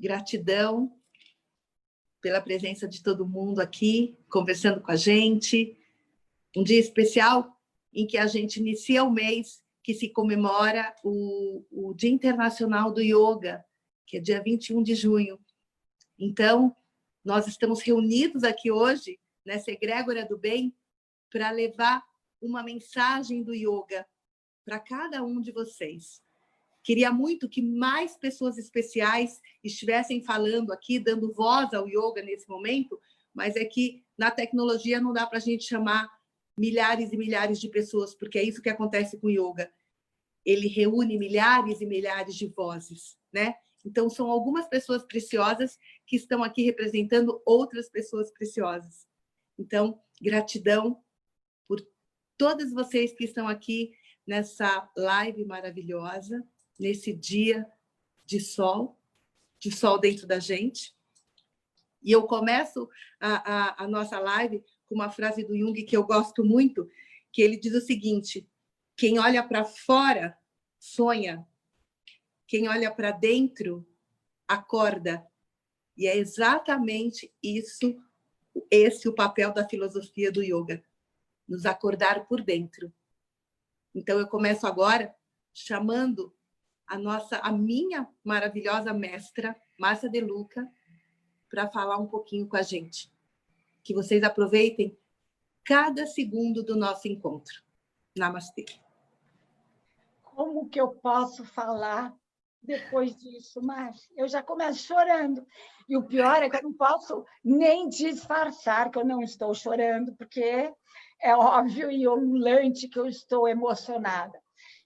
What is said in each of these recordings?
Gratidão pela presença de todo mundo aqui, conversando com a gente. Um dia especial em que a gente inicia o mês que se comemora o Dia Internacional do Yoga, que é dia 21 de junho. Então, nós estamos reunidos aqui hoje, nessa egrégora do bem, para levar uma mensagem do yoga para cada um de vocês. Queria muito que mais pessoas especiais estivessem falando aqui, dando voz ao yoga nesse momento, mas é que na tecnologia não dá para a gente chamar milhares e milhares de pessoas, porque é isso que acontece com o yoga. Ele reúne milhares e milhares de vozes, né? Então, são algumas pessoas preciosas que estão aqui representando outras pessoas preciosas. Então, gratidão por todas vocês que estão aqui nessa live maravilhosa, nesse dia de sol dentro da gente. E eu começo a nossa live com uma frase do Jung que eu gosto muito, que ele diz o seguinte: quem olha para fora sonha, quem olha para dentro acorda. E é exatamente esse o papel da filosofia do yoga, nos acordar por dentro. Então eu começo agora chamando a minha maravilhosa mestra, Márcia De Luca, para falar um pouquinho com a gente. Que vocês aproveitem cada segundo do nosso encontro. Namastê. Como que eu posso falar depois disso, Márcia? Eu já começo chorando. E o pior é que eu não posso nem disfarçar que eu não estou chorando, porque é óbvio e ululante que eu estou emocionada.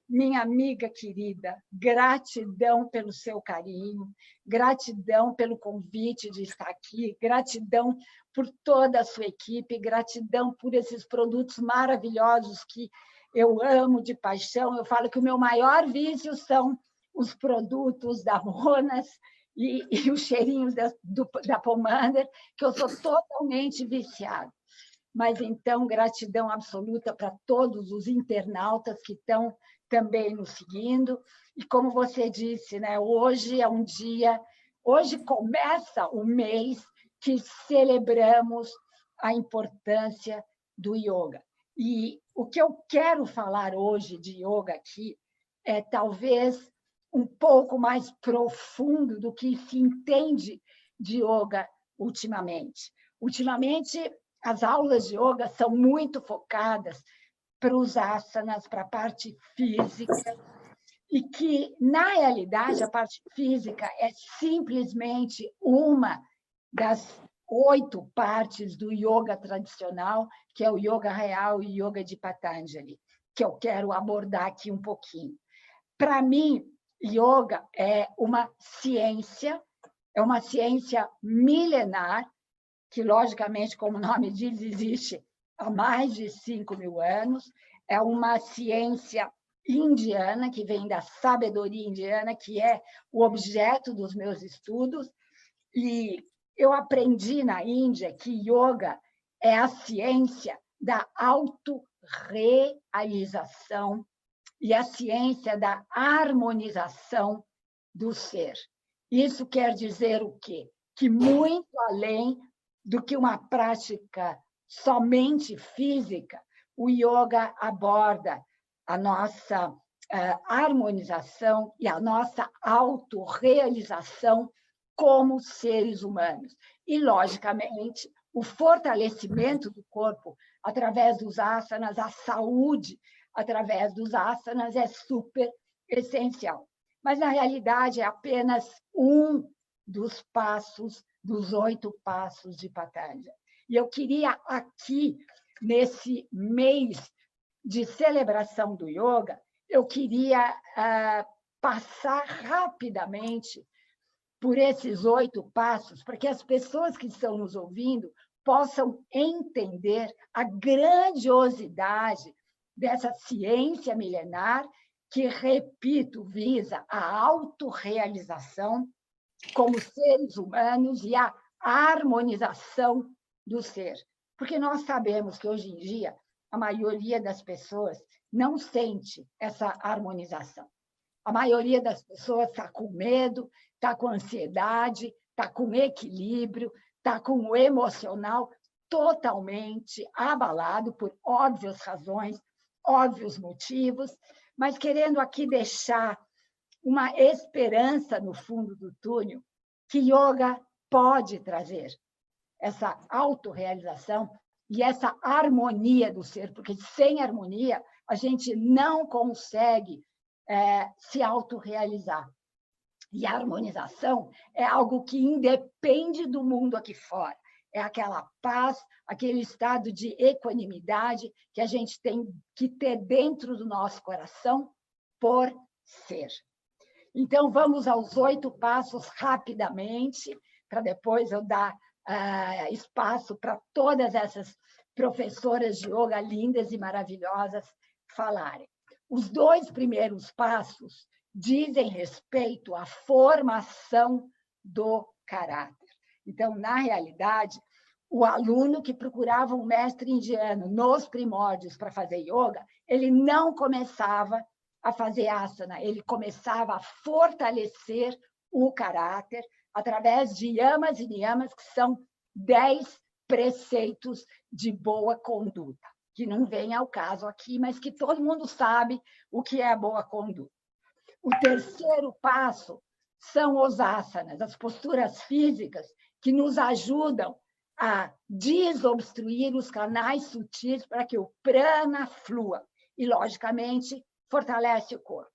Minha amiga querida, gratidão pelo seu carinho, gratidão pelo convite de estar aqui, gratidão por toda a sua equipe, gratidão por esses produtos maravilhosos que eu amo de paixão. Eu falo que o meu maior vício são os produtos da Monas e os cheirinhos da Pomander, que eu sou totalmente viciada. Mas, então, gratidão absoluta para todos os internautas que estão também nos seguindo. E, como você disse, né, hoje é um dia... Hoje começa o mês que celebramos a importância do yoga. E o que eu quero falar hoje de yoga aqui é talvez um pouco mais profundo do que se entende de yoga ultimamente. Ultimamente, as aulas de yoga são muito focadas para os asanas, para a parte física, e que, na realidade, a parte física é simplesmente uma das 8 partes do yoga tradicional, que é o yoga real e o yoga de Patanjali, que eu quero abordar aqui um pouquinho. Para mim, yoga é uma ciência milenar, que, logicamente, como o nome diz, existe há mais de 5.000 anos, é uma ciência indiana, que vem da sabedoria indiana, que é o objeto dos meus estudos, e eu aprendi na Índia que yoga é a ciência da autorrealização e a ciência da harmonização do ser. Isso quer dizer o quê? Que muito além do que uma prática somente física, o yoga aborda a nossa harmonização e a nossa autorrealização como seres humanos. E, logicamente, o fortalecimento do corpo através dos asanas, a saúde através dos asanas é super essencial. Mas, na realidade, é apenas um dos passos, dos 8 passos de Patanjali. E eu queria aqui, nesse mês de celebração do yoga, eu queria passar rapidamente por esses 8 passos, para que as pessoas que estão nos ouvindo possam entender a grandiosidade dessa ciência milenar que, repito, visa a autorrealização como seres humanos e a harmonização do ser. Porque nós sabemos que, hoje em dia, a maioria das pessoas não sente essa harmonização. A maioria das pessoas está com medo está com ansiedade, está com equilíbrio, está com o emocional totalmente abalado por óbvias razões, óbvios motivos, mas querendo aqui deixar uma esperança no fundo do túnel que yoga pode trazer essa autorrealização e essa harmonia do ser, porque sem harmonia a gente não consegue se autorrealizar. E a harmonização é algo que independe do mundo aqui fora. É aquela paz, aquele estado de equanimidade que a gente tem que ter dentro do nosso coração por ser. Então, vamos aos 8 passos rapidamente, para depois eu dar espaço para todas essas professoras de yoga lindas e maravilhosas falarem. Os 2 primeiros passos dizem respeito à formação do caráter. Então, na realidade, o aluno que procurava um mestre indiano nos primórdios para fazer yoga, ele não começava a fazer asana, ele começava a fortalecer o caráter através de yamas e niyamas, que são 10 preceitos de boa conduta, que não vem ao caso aqui, mas que todo mundo sabe o que é a boa conduta. O terceiro passo são os asanas, as posturas físicas que nos ajudam a desobstruir os canais sutis para que o prana flua e, logicamente, fortalece o corpo.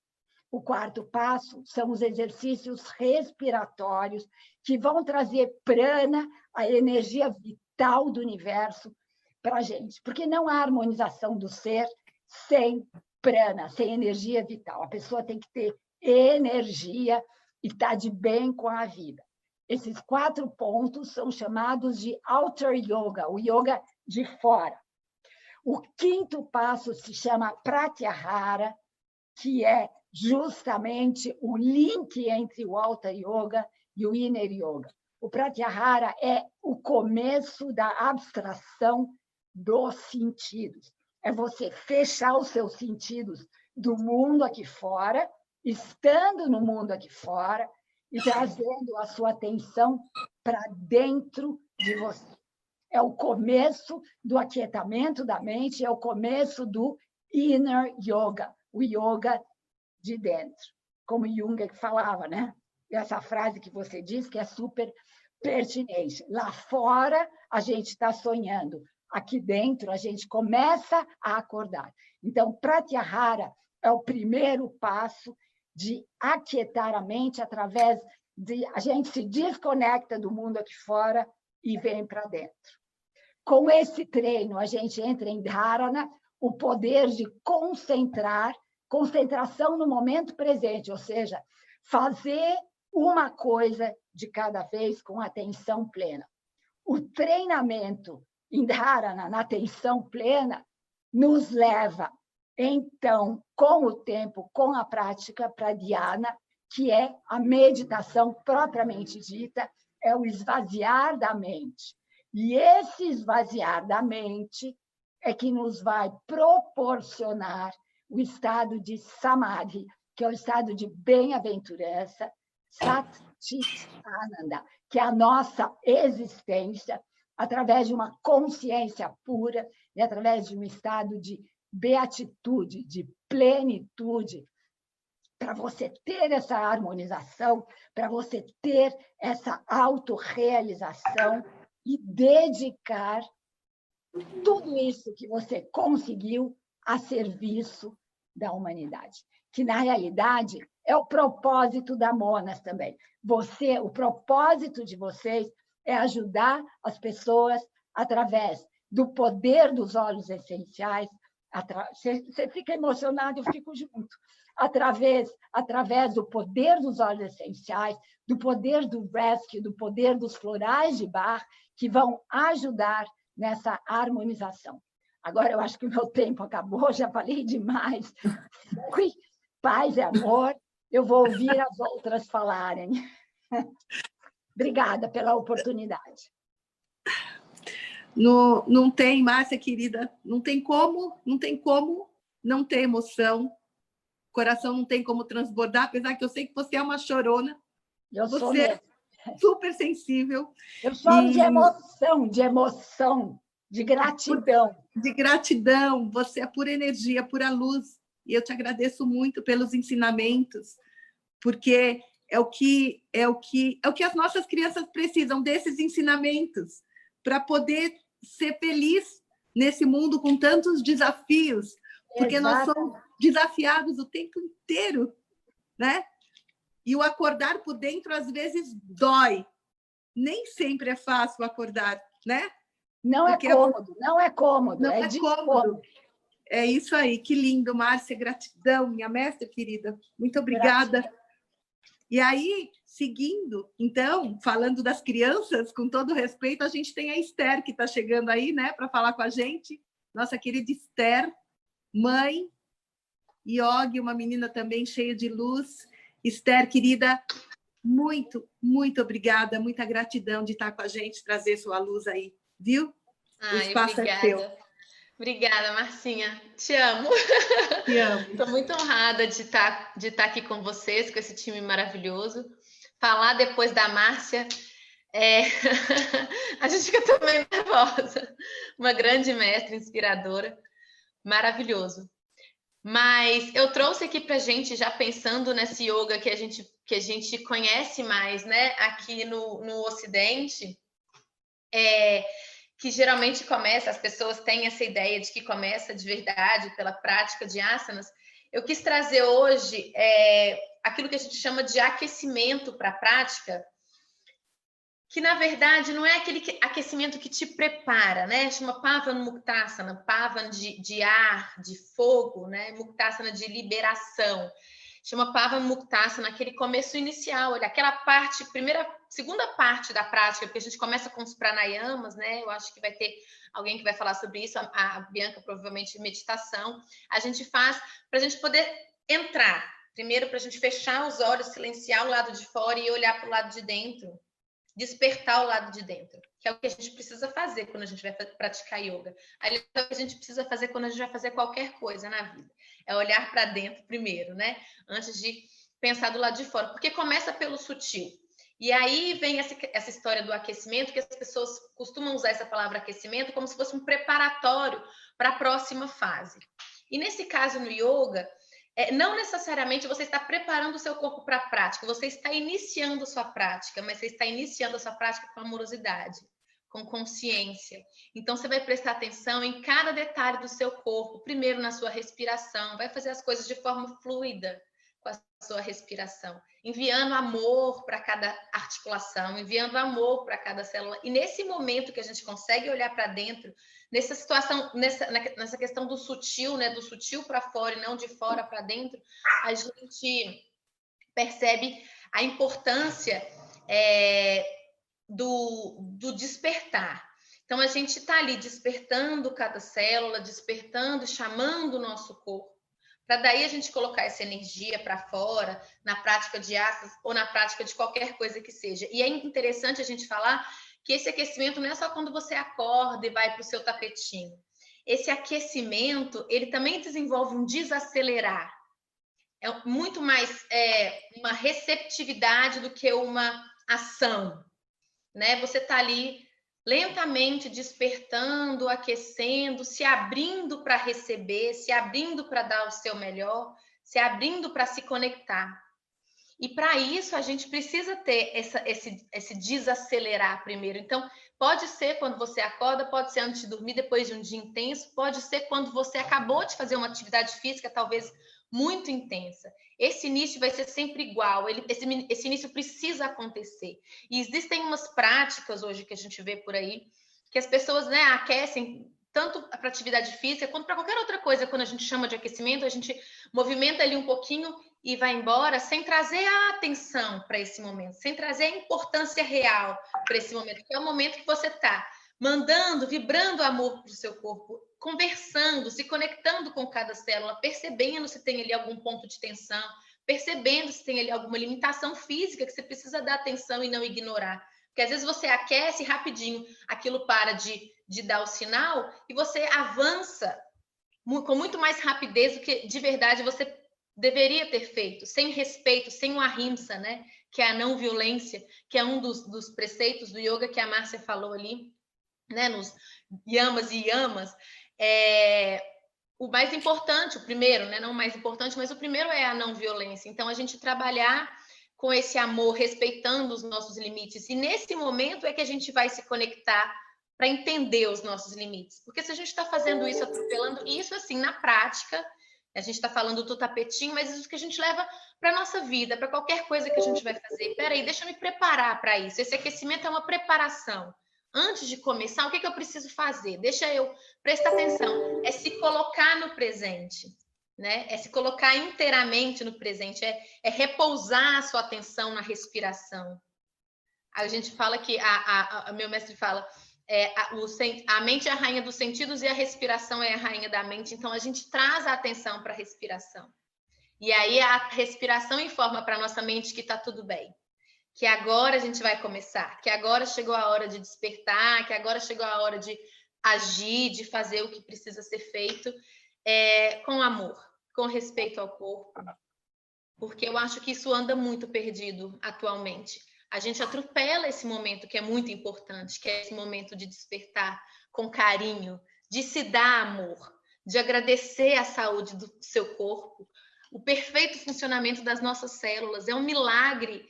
O quarto passo são os exercícios respiratórios que vão trazer prana, a energia vital do universo, para a gente, porque não há harmonização do ser sem prana, sem energia vital. A pessoa tem que ter energia e estar de bem com a vida. Esses 4 pontos são chamados de outer yoga, o yoga de fora. O quinto passo se chama pratyahara, que é justamente o link entre o outer yoga e o inner yoga. O pratyahara é o começo da abstração dos sentidos. É você fechar os seus sentidos do mundo aqui fora, estando no mundo aqui fora e trazendo a sua atenção para dentro de você. É o começo do aquietamento da mente, é o começo do inner yoga, o yoga de dentro, como Jung falava, né? Essa frase que você diz que é super pertinente. Lá fora, a gente está sonhando. Aqui dentro, a gente começa a acordar. Então, Pratyahara é o primeiro passo de aquietar a mente através de... A gente se desconecta do mundo aqui fora e vem para dentro. Com esse treino, a gente entra em Dharana, o poder de concentrar, concentração no momento presente, ou seja, fazer uma coisa de cada vez com atenção plena. O treinamento em Dharana, na atenção plena, nos leva, então, com o tempo, com a prática, para Dhyana, que é a meditação propriamente dita, é o esvaziar da mente. E esse esvaziar da mente é que nos vai proporcionar o estado de Samadhi, que é o estado de bem-aventurança, Sat Chit Ananda, que é a nossa existência, através de uma consciência pura e através de um estado de beatitude, de plenitude, para você ter essa harmonização, para você ter essa autorrealização e dedicar tudo isso que você conseguiu a serviço da humanidade, que na realidade é o propósito da Monas também. O propósito de vocês é ajudar as pessoas através do poder dos óleos essenciais. Você fica emocionado, eu fico junto. Através do poder dos óleos essenciais, do poder do rescue, do poder dos florais de Bach, que vão ajudar nessa harmonização. Agora, eu acho que o meu tempo acabou, já falei demais. Paz e amor, eu vou ouvir as outras falarem. Obrigada pela oportunidade. Não tem, Márcia, querida, não tem como não ter emoção, o coração não tem como transbordar, apesar que eu sei que você é uma chorona, Eu sou Você mesmo. é super sensível. Eu choro de emoção, de gratidão. De gratidão. Você é pura energia, pura luz. E eu te agradeço muito pelos ensinamentos, porque é o que as nossas crianças precisam, desses ensinamentos, para poder ser feliz nesse mundo com tantos desafios, porque nós somos desafiados o tempo inteiro, né? E o acordar por dentro às vezes dói. Nem sempre é fácil acordar, né? Não é cômodo, não é cômodo, não é cômodo. É isso aí, que lindo, Márcia, gratidão, minha mestra querida, muito obrigada. Gratidão. E aí, seguindo, então, falando das crianças, com todo respeito, a gente tem a Esther, que está chegando aí, né, para falar com a gente, nossa querida Esther, mãe, Yogi, uma menina também cheia de luz. Esther, querida, muito, muito obrigada, muita gratidão de estar com a gente, trazer sua luz aí, viu? O espaço obrigada. É seu. Obrigada, Marcinha. Te amo. Te amo. Estou muito honrada de estar aqui com vocês, com esse time maravilhoso. Falar depois da Márcia, a gente fica também nervosa. Uma grande mestra, inspiradora, maravilhoso. Mas eu trouxe aqui para a gente, já pensando nesse yoga que a gente conhece mais, né, aqui no Ocidente, que geralmente começa, as pessoas têm essa ideia de que começa de verdade pela prática de asanas. Eu quis trazer hoje aquilo que a gente chama de aquecimento para a prática, que na verdade não é aquele aquecimento que te prepara, né? Chama Pavan Muktasana, Pavan de ar, de fogo, né? Muktasana de liberação. Chama Pavan Muktasana, aquele começo inicial, olha, aquela parte, segunda parte da prática, porque a gente começa com os pranayamas, né? Eu acho que vai ter alguém que vai falar sobre isso, a Bianca provavelmente meditação. A gente faz para a gente poder entrar, primeiro para a gente fechar os olhos, silenciar o lado de fora e olhar para o lado de dentro. Despertar o lado de dentro, que é o que a gente precisa fazer quando a gente vai praticar yoga. É o que a gente precisa fazer quando a gente vai fazer qualquer coisa na vida. É olhar para dentro primeiro, né? Antes de pensar do lado de fora, porque começa pelo sutil. E aí vem essa história do aquecimento, que as pessoas costumam usar essa palavra aquecimento como se fosse um preparatório para a próxima fase. E nesse caso no yoga, não necessariamente você está preparando o seu corpo para a prática, você está iniciando a sua prática, mas você está iniciando a sua prática com amorosidade, com consciência. Então, você vai prestar atenção em cada detalhe do seu corpo, primeiro na sua respiração, vai fazer as coisas de forma fluida com a sua respiração, enviando amor para cada articulação, enviando amor para cada célula. E nesse momento que a gente consegue olhar para dentro, nessa situação, nessa questão do sutil, né, do sutil para fora e não de fora para dentro, a gente percebe a importância do despertar. Então, a gente está ali despertando cada célula, despertando, chamando o nosso corpo, para daí a gente colocar essa energia para fora, na prática de asanas ou na prática de qualquer coisa que seja. E é interessante a gente falar que esse aquecimento não é só quando você acorda e vai para o seu tapetinho. Esse aquecimento, ele também desenvolve um desacelerar. É muito mais uma receptividade do que uma ação, né? Você está ali lentamente despertando, aquecendo, se abrindo para receber, se abrindo para dar o seu melhor, se abrindo para se conectar. E para isso a gente precisa ter esse desacelerar primeiro. Então, pode ser quando você acorda, pode ser antes de dormir, depois de um dia intenso, pode ser quando você acabou de fazer uma atividade física, talvez muito intensa. Esse início vai ser sempre igual, esse início precisa acontecer. E existem umas práticas hoje que a gente vê por aí, que as pessoas, né, aquecem tanto para atividade física quanto para qualquer outra coisa. Quando a gente chama de aquecimento, a gente movimenta ali um pouquinho e vai embora sem trazer a atenção para esse momento, sem trazer a importância real para esse momento, que é o momento que você está mandando, vibrando amor para o seu corpo, conversando, se conectando com cada célula, percebendo se tem ali algum ponto de tensão, percebendo se tem ali alguma limitação física que você precisa dar atenção e não ignorar. Porque às vezes você aquece rapidinho, aquilo para de dar o sinal e você avança com muito mais rapidez do que de verdade você deveria ter feito, sem respeito, sem o ahimsa, né? que é a não violência, que é um dos preceitos do yoga que a Márcia falou ali, né, nos yamas e yamas. O mais importante, o primeiro, né, não o mais importante, mas o primeiro é a não violência. Então, a gente trabalhar com esse amor, respeitando os nossos limites. E nesse momento é que a gente vai se conectar para entender os nossos limites. Porque se a gente está fazendo isso, atropelando, isso assim, na prática, a gente está falando do tapetinho, mas isso que a gente leva para a nossa vida, para qualquer coisa que a gente vai fazer. Peraí, deixa eu me preparar para isso. Esse aquecimento é uma preparação. Antes de começar, o que eu preciso fazer? Deixa eu prestar atenção. É se colocar no presente, né? É se colocar inteiramente no presente, é repousar a sua atenção na respiração. A gente fala que, meu mestre fala, a mente é a rainha dos sentidos e a respiração é a rainha da mente. Então, a gente traz a atenção para a respiração. E aí, a respiração informa para a nossa mente que está tudo bem. Que agora a gente vai começar, que agora chegou a hora de despertar, que agora chegou a hora de agir, de fazer o que precisa ser feito com amor, com respeito ao corpo. Porque eu acho que isso anda muito perdido atualmente. A gente atropela esse momento que é muito importante, que é esse momento de despertar com carinho, de se dar amor, de agradecer a saúde do seu corpo, o perfeito funcionamento das nossas células. É um milagre.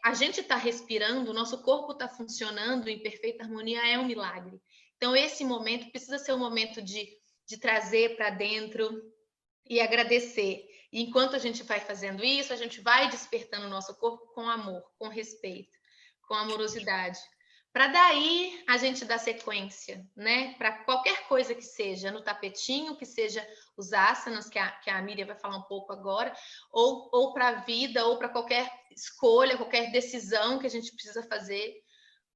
A gente está respirando, o nosso corpo está funcionando em perfeita harmonia, é um milagre. Então, esse momento precisa ser um momento de trazer para dentro e agradecer. E enquanto a gente vai fazendo isso, a gente vai despertando o nosso corpo com amor, com respeito, com amorosidade. Para daí a gente dar sequência, né? Para qualquer coisa que seja, no tapetinho, que seja os asanas, que a Miriam vai falar um pouco agora, ou para a vida, ou para qualquer escolha, qualquer decisão que a gente precisa fazer,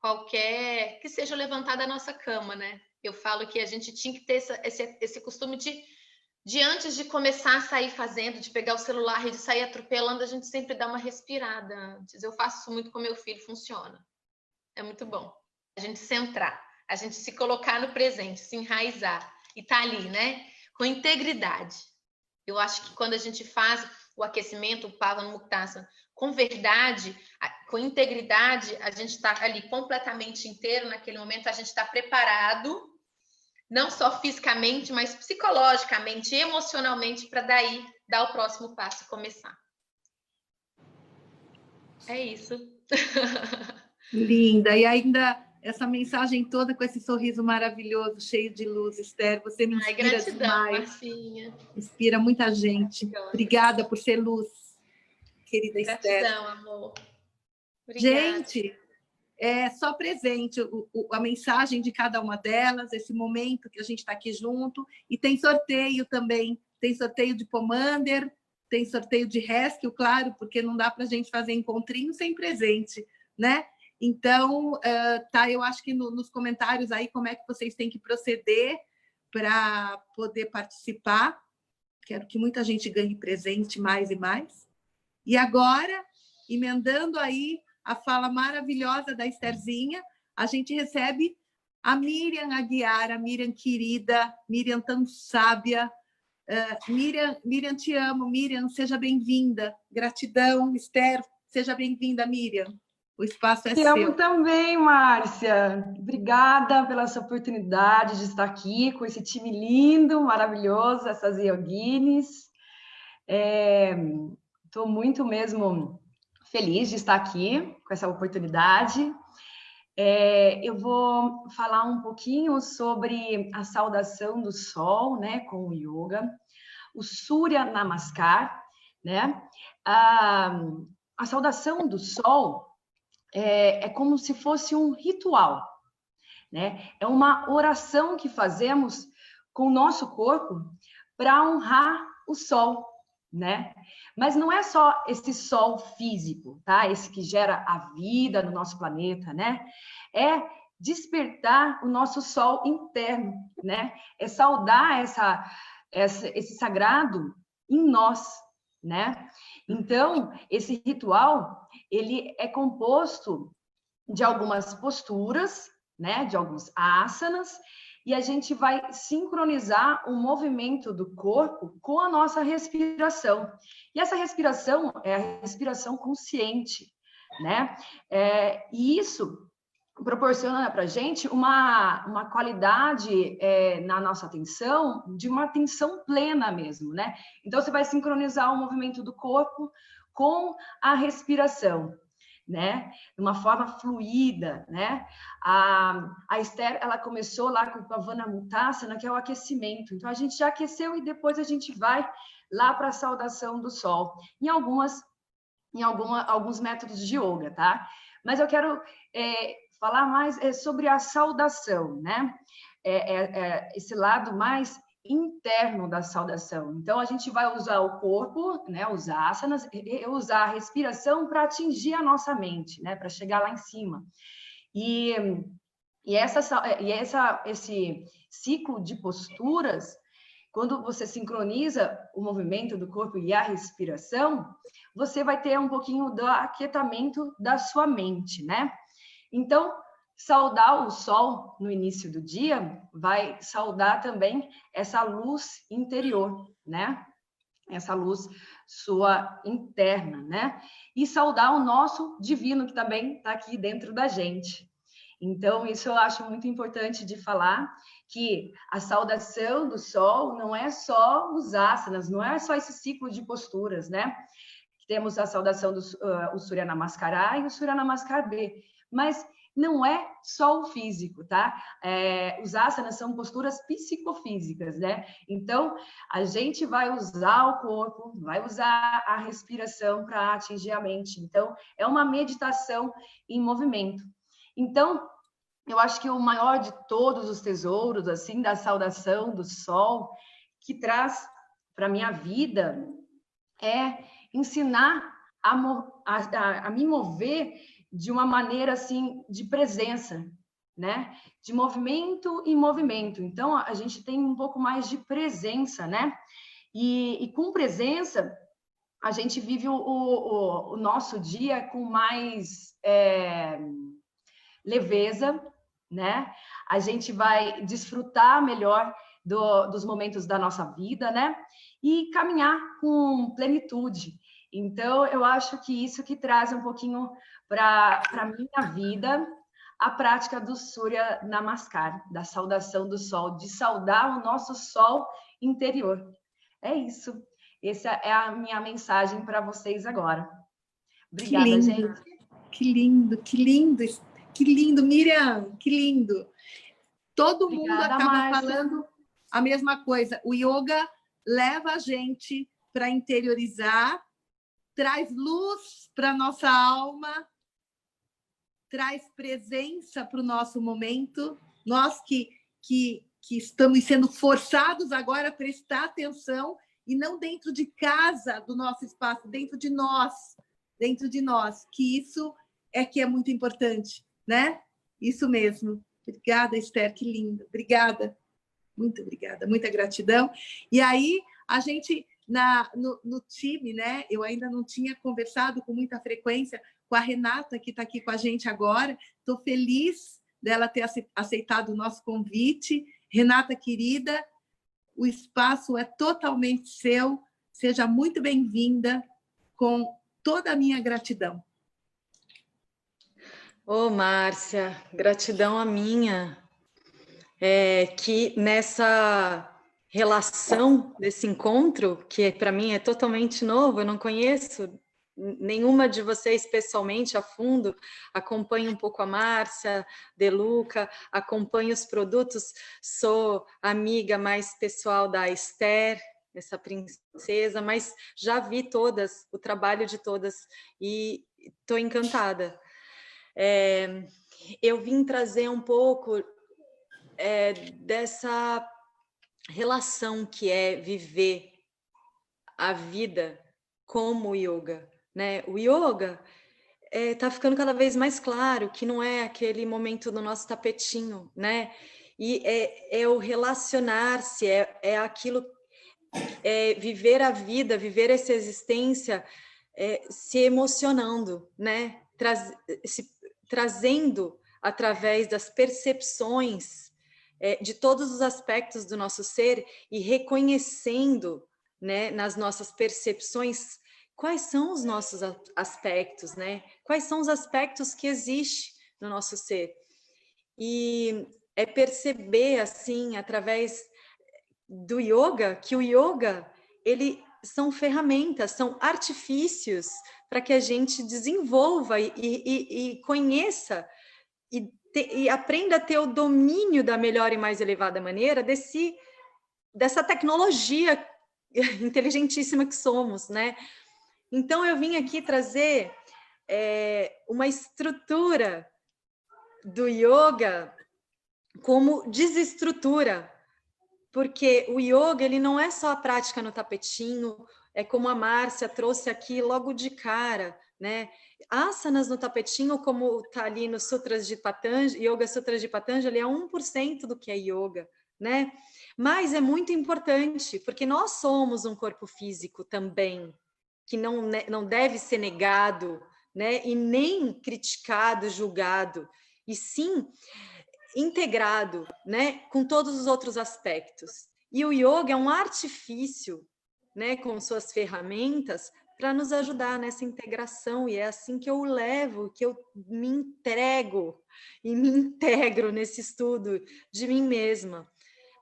qualquer que seja levantar da nossa cama, né? Eu falo que a gente tinha que ter esse costume de antes de começar a sair fazendo, de pegar o celular e de sair atropelando, a gente sempre dá uma respirada antes. Eu faço isso muito com meu filho, funciona. É muito bom. A gente centrar, a gente se colocar no presente, se enraizar e tá ali, né? Com integridade. Eu acho que quando a gente faz o aquecimento, o Pavanmuktasana, com verdade, com integridade, a gente está ali completamente inteiro naquele momento, a gente está preparado, não só fisicamente, mas psicologicamente, emocionalmente, para daí dar o próximo passo e começar. É isso. Linda. E ainda essa mensagem toda com esse sorriso maravilhoso, cheio de luz, Esther. Você me inspira gratidão, demais. Marcinha. Inspira muita gente. Obrigada por ser luz, querida Esther. Gratidão, amor. Obrigada. Gente, é só presente a mensagem de cada uma delas, esse momento que a gente está aqui junto. E tem sorteio também. Tem sorteio de Pomander, tem sorteio de Rescue, claro, porque não dá para a gente fazer encontrinho sem presente, né? Então, tá, eu acho que nos comentários aí como é que vocês têm que proceder para poder participar. Quero que muita gente ganhe presente mais e mais. E agora, emendando aí a fala maravilhosa da Estherzinha, a gente recebe a Miriam Aguiar, a Miriam querida, Miriam tão sábia. Miriam, te amo. Miriam, seja bem-vinda. Gratidão, Esther. Seja bem-vinda, Miriam. O espaço é seu. Te amo também, Márcia. Obrigada pela essa oportunidade de estar aqui com esse time lindo, maravilhoso, essas yoginis. Estou muito mesmo feliz de estar aqui com essa oportunidade. Eu vou falar um pouquinho sobre a saudação do sol, né, com o yoga, o Surya Namaskar, né? A saudação do sol é como se fosse um ritual, né? É uma oração que fazemos com o nosso corpo para honrar o sol, né? Mas não é só esse sol físico, tá? Esse que gera a vida no nosso planeta, né? É despertar o nosso sol interno, né? É saudar esse sagrado em nós, né? Então, esse ritual, ele é composto de algumas posturas, né? De alguns asanas, e a gente vai sincronizar o movimento do corpo com a nossa respiração. E essa respiração é a respiração consciente, né? E isso proporciona para a gente uma qualidade na nossa atenção, de uma atenção plena mesmo, né? Então, você vai sincronizar o movimento do corpo com a respiração, né? De uma forma fluida, né? A Esther, ela começou lá com a Vana Mutasana, que é o aquecimento. Então, a gente já aqueceu e depois a gente vai lá para a saudação do sol. Em alguns métodos de yoga, tá? Mas eu quero falar mais sobre a saudação, né? Esse lado mais interno da saudação. Então, a gente vai usar o corpo, né? Os asanas, e usar a respiração para atingir a nossa mente, né? Para chegar lá em cima. E esse ciclo de posturas, quando você sincroniza o movimento do corpo e a respiração, você vai ter um pouquinho do aquietamento da sua mente, né? Então, saudar o sol no início do dia vai saudar também essa luz interior, né? Essa luz sua interna, né? E saudar o nosso divino, que também está aqui dentro da gente. Então, isso eu acho muito importante de falar, que a saudação do sol não é só os asanas, não é só esse ciclo de posturas, né? Temos a saudação do Surya Namaskar A e o Surya Namaskar B, mas não é só o físico, tá? Os asanas são posturas psicofísicas, né? Então, a gente vai usar o corpo, vai usar a respiração para atingir a mente. Então, é uma meditação em movimento. Então, eu acho que o maior de todos os tesouros, assim, da saudação do sol, que traz para a minha vida, é ensinar a me mover de uma maneira, assim, de presença, né? De movimento em movimento. Então, a gente tem um pouco mais de presença, né? E com presença, a gente vive o nosso dia com mais leveza, né? A gente vai desfrutar melhor dos momentos da nossa vida, né? E caminhar com plenitude. Então, eu acho que isso que traz um pouquinho para a minha vida a prática do Surya Namaskar, da saudação do sol, de saudar o nosso sol interior. É isso. Essa é a minha mensagem para vocês agora. Obrigada, que lindo, gente. Que lindo, que lindo, que lindo, Miriam, que lindo. Todo Obrigada, mundo acaba Márcia. falando a mesma coisa. O yoga leva a gente para interiorizar, traz luz para a nossa alma, traz presença para o nosso momento. Nós que estamos sendo forçados agora a prestar atenção, e não dentro de casa, do nosso espaço, dentro de nós, que isso que é muito importante, né? Isso mesmo. Obrigada, Esther, que linda. Obrigada. Muito obrigada, muita gratidão. E aí, a gente, no time, né? Eu ainda não tinha conversado com muita frequência com a Renata, que está aqui com a gente agora. Estou feliz dela ter aceitado o nosso convite. Renata, querida, o espaço é totalmente seu. Seja muito bem-vinda, com toda a minha gratidão. Ô, Márcia, gratidão a minha. Que nessa relação desse encontro, que para mim é totalmente novo, eu não conheço nenhuma de vocês pessoalmente a fundo, acompanho um pouco a Márcia, Deluca, acompanho os produtos, sou amiga mais pessoal da Esther, essa princesa, mas já vi todas, o trabalho de todas, e estou encantada. Eu vim trazer um pouco dessa relação que é viver a vida como yoga, né? O yoga está ficando cada vez mais claro que não é aquele momento do nosso tapetinho, né? E é o relacionar-se, é aquilo, viver a vida, viver essa existência, se emocionando, né? Trazendo através das percepções de todos os aspectos do nosso ser e reconhecendo, né, nas nossas percepções quais são os nossos aspectos, né? Quais são os aspectos que existem no nosso ser? E é perceber, assim, através do yoga, que o yoga, ele são ferramentas, são artifícios para que a gente desenvolva e conheça e aprenda a ter o domínio da melhor e mais elevada maneira dessa tecnologia inteligentíssima que somos, né? Então, eu vim aqui trazer uma estrutura do yoga como desestrutura, porque o yoga, ele não é só a prática no tapetinho, é como a Márcia trouxe aqui logo de cara, né? Asanas no tapetinho, como está ali no Sutras de Patanjali, Yoga Sutras de Patanjali, é 1% do que é yoga, né? Mas é muito importante, porque nós somos um corpo físico também, que não deve ser negado, né? E nem criticado, julgado, e sim integrado, né, com todos os outros aspectos. E o yoga é um artifício, né, com suas ferramentas, para nos ajudar nessa integração, e é assim que eu levo, que eu me entrego e me integro nesse estudo de mim mesma.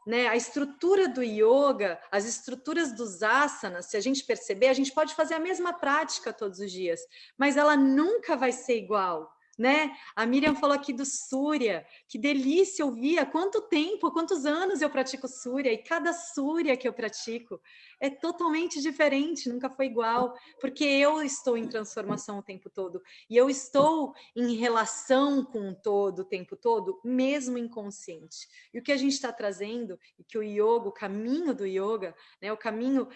Né? A estrutura do yoga, as estruturas dos asanas, se a gente perceber, a gente pode fazer a mesma prática todos os dias, mas ela nunca vai ser igual. Né? A Miriam falou aqui do Surya, que delícia ouvir, há quanto tempo, quantos anos eu pratico Surya, e cada Surya que eu pratico é totalmente diferente, nunca foi igual, porque eu estou em transformação o tempo todo, e eu estou em relação com o todo o tempo todo, mesmo inconsciente. E o que a gente está trazendo, e que o yoga, o caminho do yoga, né, o caminho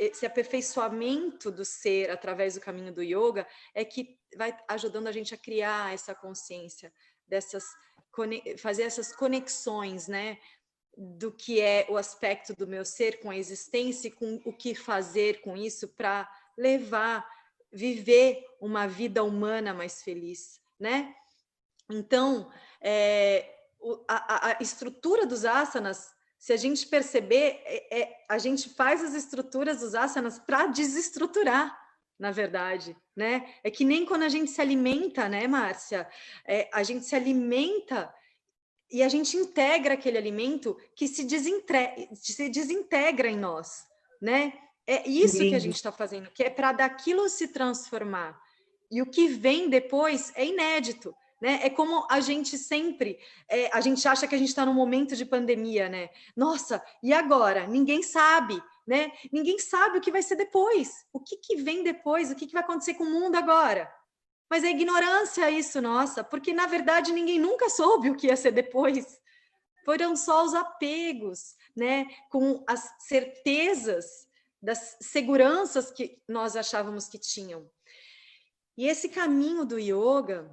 esse aperfeiçoamento do ser através do caminho do yoga é que vai ajudando a gente a criar essa consciência, fazer essas conexões, né, do que é o aspecto do meu ser com a existência e com o que fazer com isso para viver uma vida humana mais feliz, né? Então, a estrutura dos asanas, se a gente perceber, a gente faz as estruturas dos asanas para desestruturar, na verdade, né? É que nem quando a gente se alimenta, né, Márcia? A gente se alimenta e a gente integra aquele alimento que se desintegra em nós, né? É isso que a gente está fazendo, que é para daquilo se transformar. E o que vem depois é inédito. Né? É como a gente sempre, a gente acha que a gente está num momento de pandemia, né? Nossa, e agora? Ninguém sabe, né? Ninguém sabe o que vai ser depois. O que vem depois? O que vai acontecer com o mundo agora? Mas é ignorância isso, nossa, porque na verdade ninguém nunca soube o que ia ser depois. Foram só os apegos, né? Com as certezas das seguranças que nós achávamos que tinham. E esse caminho do yoga,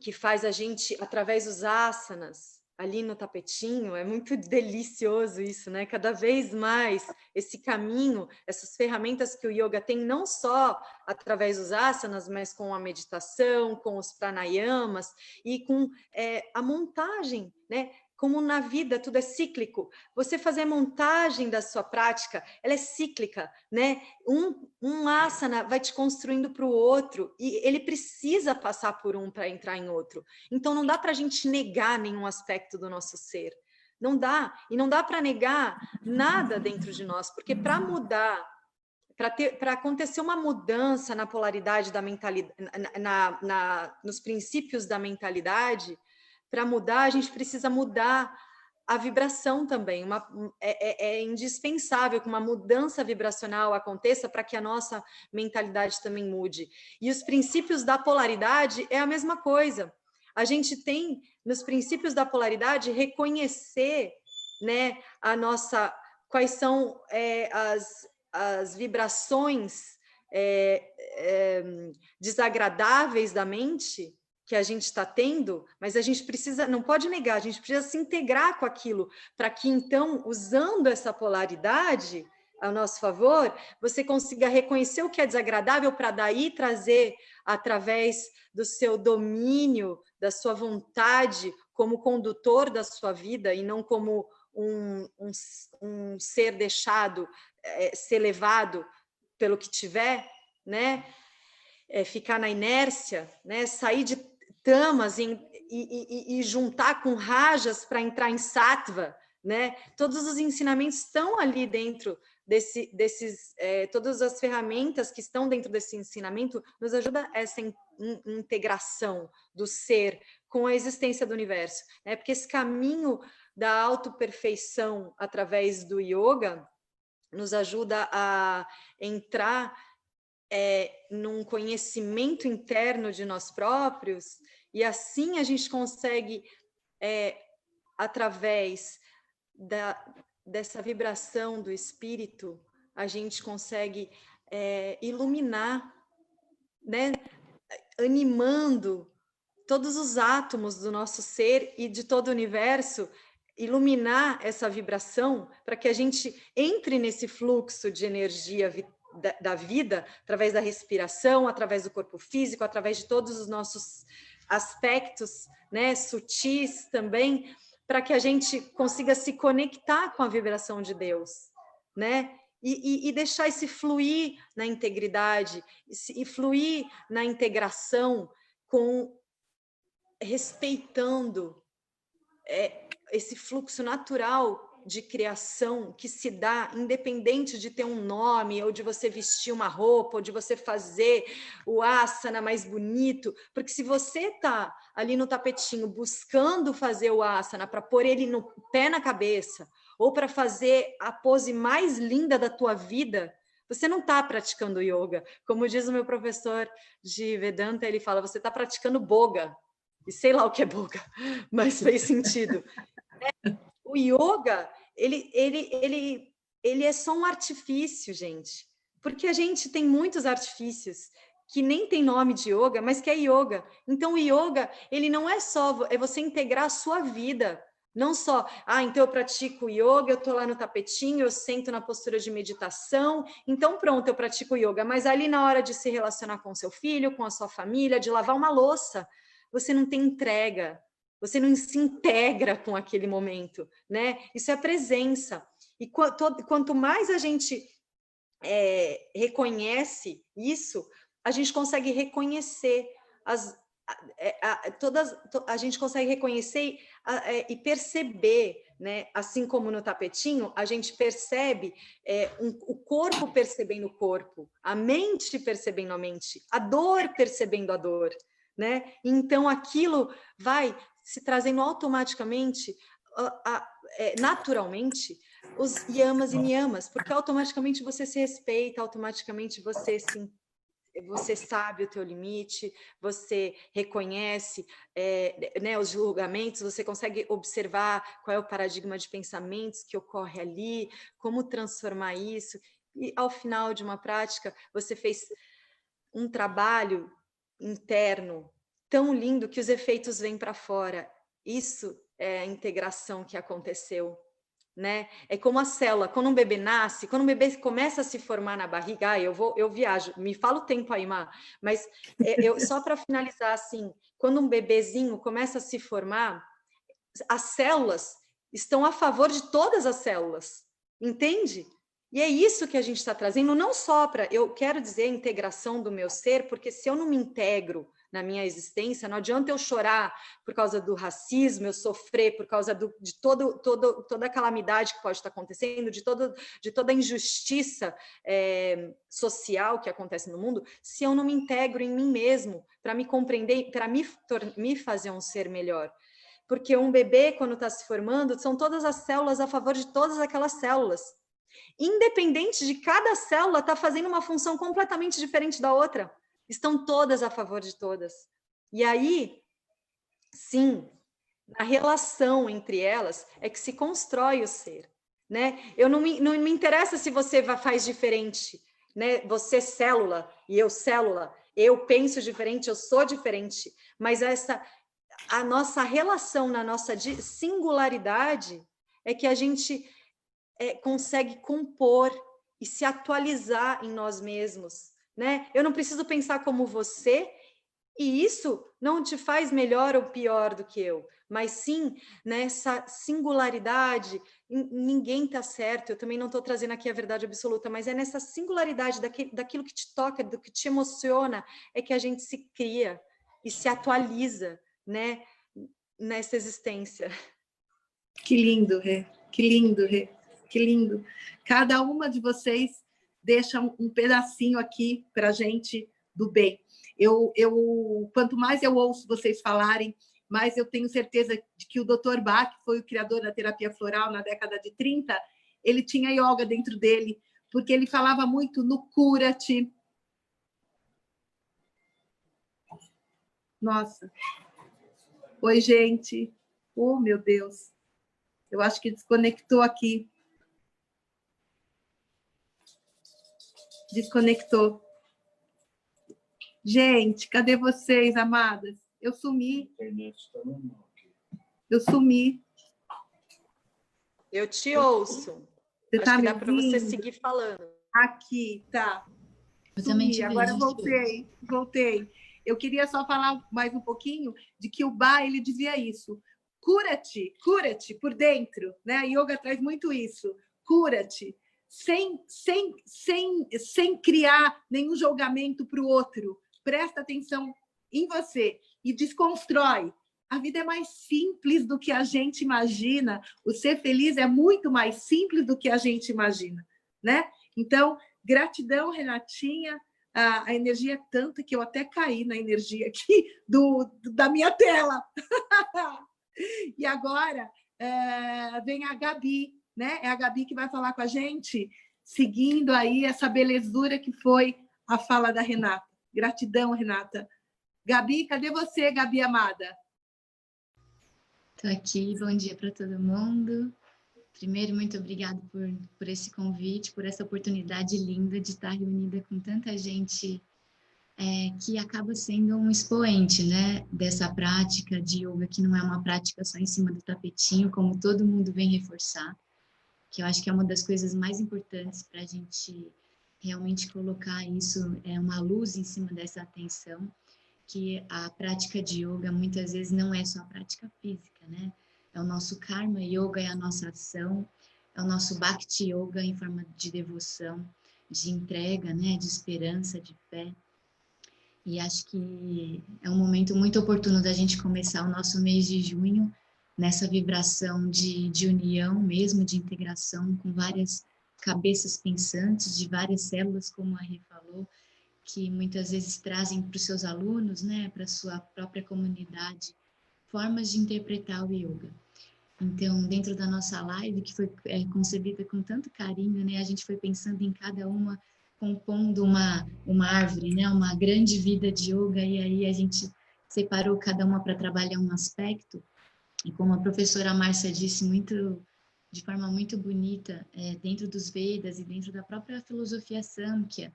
que faz a gente, através dos asanas, ali no tapetinho, é muito delicioso isso, né? Cada vez mais esse caminho, essas ferramentas que o yoga tem, não só através dos asanas, mas com a meditação, com os pranayamas e com a montagem, né? Como na vida tudo é cíclico, você fazer a montagem da sua prática, ela é cíclica, né? Um asana vai te construindo para o outro e ele precisa passar por um para entrar em outro. Então não dá para a gente negar nenhum aspecto do nosso ser. Não dá. E não dá para negar nada dentro de nós, porque para mudar, para acontecer uma mudança na polaridade da mentalidade, nos princípios da mentalidade, para mudar, a gente precisa mudar a vibração também. É indispensável que uma mudança vibracional aconteça para que a nossa mentalidade também mude. E os princípios da polaridade é a mesma coisa. A gente tem, nos princípios da polaridade, reconhecer, né, quais são as vibrações desagradáveis da mente que a gente está tendo, mas a gente precisa, não pode negar, a gente precisa se integrar com aquilo, para que então, usando essa polaridade ao nosso favor, você consiga reconhecer o que é desagradável para daí trazer, através do seu domínio, da sua vontade, como condutor da sua vida e não como um ser deixado, ser levado pelo que tiver, né? Ficar na inércia, né? Sair de tamas e juntar com rajas para entrar em sattva, né? Todos os ensinamentos estão ali dentro todas as ferramentas que estão dentro desse ensinamento nos ajuda essa integração do ser com a existência do universo, né? Porque esse caminho da autoperfeição através do yoga nos ajuda a entrar num conhecimento interno de nós próprios, e assim a gente consegue, através dessa vibração do espírito, a gente consegue iluminar, né? Animando todos os átomos do nosso ser e de todo o universo, iluminar essa vibração para que a gente entre nesse fluxo de energia da vida, através da respiração, através do corpo físico, através de todos os nossos aspectos, né, sutis também, para que a gente consiga se conectar com a vibração de Deus, né? E deixar esse fluir na integridade, e fluir na integração, respeitando esse fluxo natural de criação que se dá, independente de ter um nome, ou de você vestir uma roupa, ou de você fazer o asana mais bonito, porque se você está ali no tapetinho buscando fazer o asana para pôr ele no pé na cabeça, ou para fazer a pose mais linda da tua vida, você não está praticando yoga. Como diz o meu professor de Vedanta, ele fala, você está praticando boga. E sei lá o que é boga, mas fez sentido. O yoga, ele é só um artifício, gente. Porque a gente tem muitos artifícios que nem tem nome de yoga, mas que é yoga. Então, o yoga, ele não é só você integrar a sua vida. Não só, então eu pratico yoga, eu estou lá no tapetinho, eu sento na postura de meditação, então pronto, eu pratico yoga. Mas ali na hora de se relacionar com seu filho, com a sua família, de lavar uma louça, você não tem entrega, você não se integra com aquele momento, né? Isso é presença. E quanto mais a gente reconhece isso, a gente consegue reconhecer a gente consegue reconhecer e perceber, né? Assim como no tapetinho, a gente percebe o corpo percebendo o corpo, a mente percebendo a mente, a dor percebendo a dor, né? Então aquilo vai se trazendo automaticamente, naturalmente, os yamas e niyamas, porque automaticamente você se respeita, automaticamente você sabe o teu limite, você reconhece né, os julgamentos, você consegue observar qual é o paradigma de pensamentos que ocorre ali, como transformar isso, e ao final de uma prática, você fez um trabalho interno tão lindo que os efeitos vêm para fora. Isso é a integração que aconteceu, né? É como a célula, quando um bebê nasce, quando um bebê começa a se formar na barriga, eu viajo, me fala o tempo aí, Má, mas só para finalizar assim, quando um bebezinho começa a se formar, as células estão a favor de todas as células, entende? E é isso que a gente está trazendo, não só para, eu quero dizer a integração do meu ser, porque se eu não me integro na minha existência, não adianta eu chorar por causa do racismo, eu sofrer por causa de toda a calamidade que pode estar acontecendo, de toda a injustiça social que acontece no mundo, se eu não me integro em mim mesmo, para me compreender, para me fazer um ser melhor. Porque um bebê, quando está se formando, são todas as células a favor de todas aquelas células. Independente de cada célula estar fazendo uma função completamente diferente da outra. Estão todas a favor de todas. E aí, sim, a relação entre elas é que se constrói o ser, né? Não me interessa se você faz diferente, né? Você célula e eu célula, eu penso diferente, eu sou diferente, mas a nossa relação na nossa singularidade é que a gente consegue compor e se atualizar em nós mesmos, né? Eu não preciso pensar como você E isso não te faz melhor ou pior do que eu, mas sim nessa singularidade. Ninguém está certo, eu também não estou trazendo aqui a verdade absoluta, mas é nessa singularidade daquilo que te toca, do que te emociona, é que a gente se cria e se atualiza, né, nessa existência. Que lindo, Rê. Que lindo, Rê. Que lindo. Cada uma de vocês deixa um pedacinho aqui para a gente do bem. Quanto mais eu ouço vocês falarem, mais eu tenho certeza de que o Dr. Bach, que foi o criador da terapia floral na década de 30, ele tinha yoga dentro dele, porque ele falava muito no cura-te. Nossa. Oi, gente. Oh, meu Deus. Eu acho que desconectou aqui. Desconectou. Gente, cadê vocês, amadas? Eu sumi. Eu sumi. Eu te ouço. Você Acho tá que me dá para você ouvindo? seguir falando. Aqui, tá. Eu também te Agora vejo. voltei. Eu queria só falar mais um pouquinho de que o Bá, ele dizia isso. Cura-te por dentro, né? A yoga traz muito isso. Cura-te, sem criar nenhum julgamento para o outro. Presta atenção em você e desconstrói. A vida é mais simples do que a gente imagina. O ser feliz é muito mais simples do que a gente imagina, né? Então, gratidão, Renatinha. A energia é tanta que eu até caí na energia aqui da minha tela. E agora vem a Gabi, né? É a Gabi que vai falar com a gente, seguindo aí essa belezura que foi a fala da Renata. Gratidão, Renata. Gabi, cadê você, Gabi amada? Estou aqui, bom dia para todo mundo. Primeiro, muito obrigada por esse convite, por essa oportunidade linda de estar reunida com tanta gente que acaba sendo um expoente, né, dessa prática de yoga, que não é uma prática só em cima do tapetinho, como todo mundo vem reforçar, que eu acho que é uma das coisas mais importantes para a gente realmente colocar isso, uma luz em cima dessa atenção, que a prática de yoga muitas vezes não é só a prática física, né? É o nosso Karma Yoga, é a nossa ação, é o nosso Bhakti Yoga em forma de devoção, de entrega, né? De esperança, de fé. E acho que é um momento muito oportuno da gente começar o nosso mês de junho nessa vibração de união mesmo, de integração com várias cabeças pensantes, de várias células, como a Rê falou, que muitas vezes trazem para os seus alunos, né, para a sua própria comunidade, formas de interpretar o yoga. Então, dentro da nossa live, que foi concebida com tanto carinho, né, a gente foi pensando em cada uma, compondo uma árvore, né, uma grande vida de yoga, e aí a gente separou cada uma para trabalhar um aspecto, e como a professora Márcia disse de forma muito bonita, dentro dos Vedas e dentro da própria filosofia Samkhya,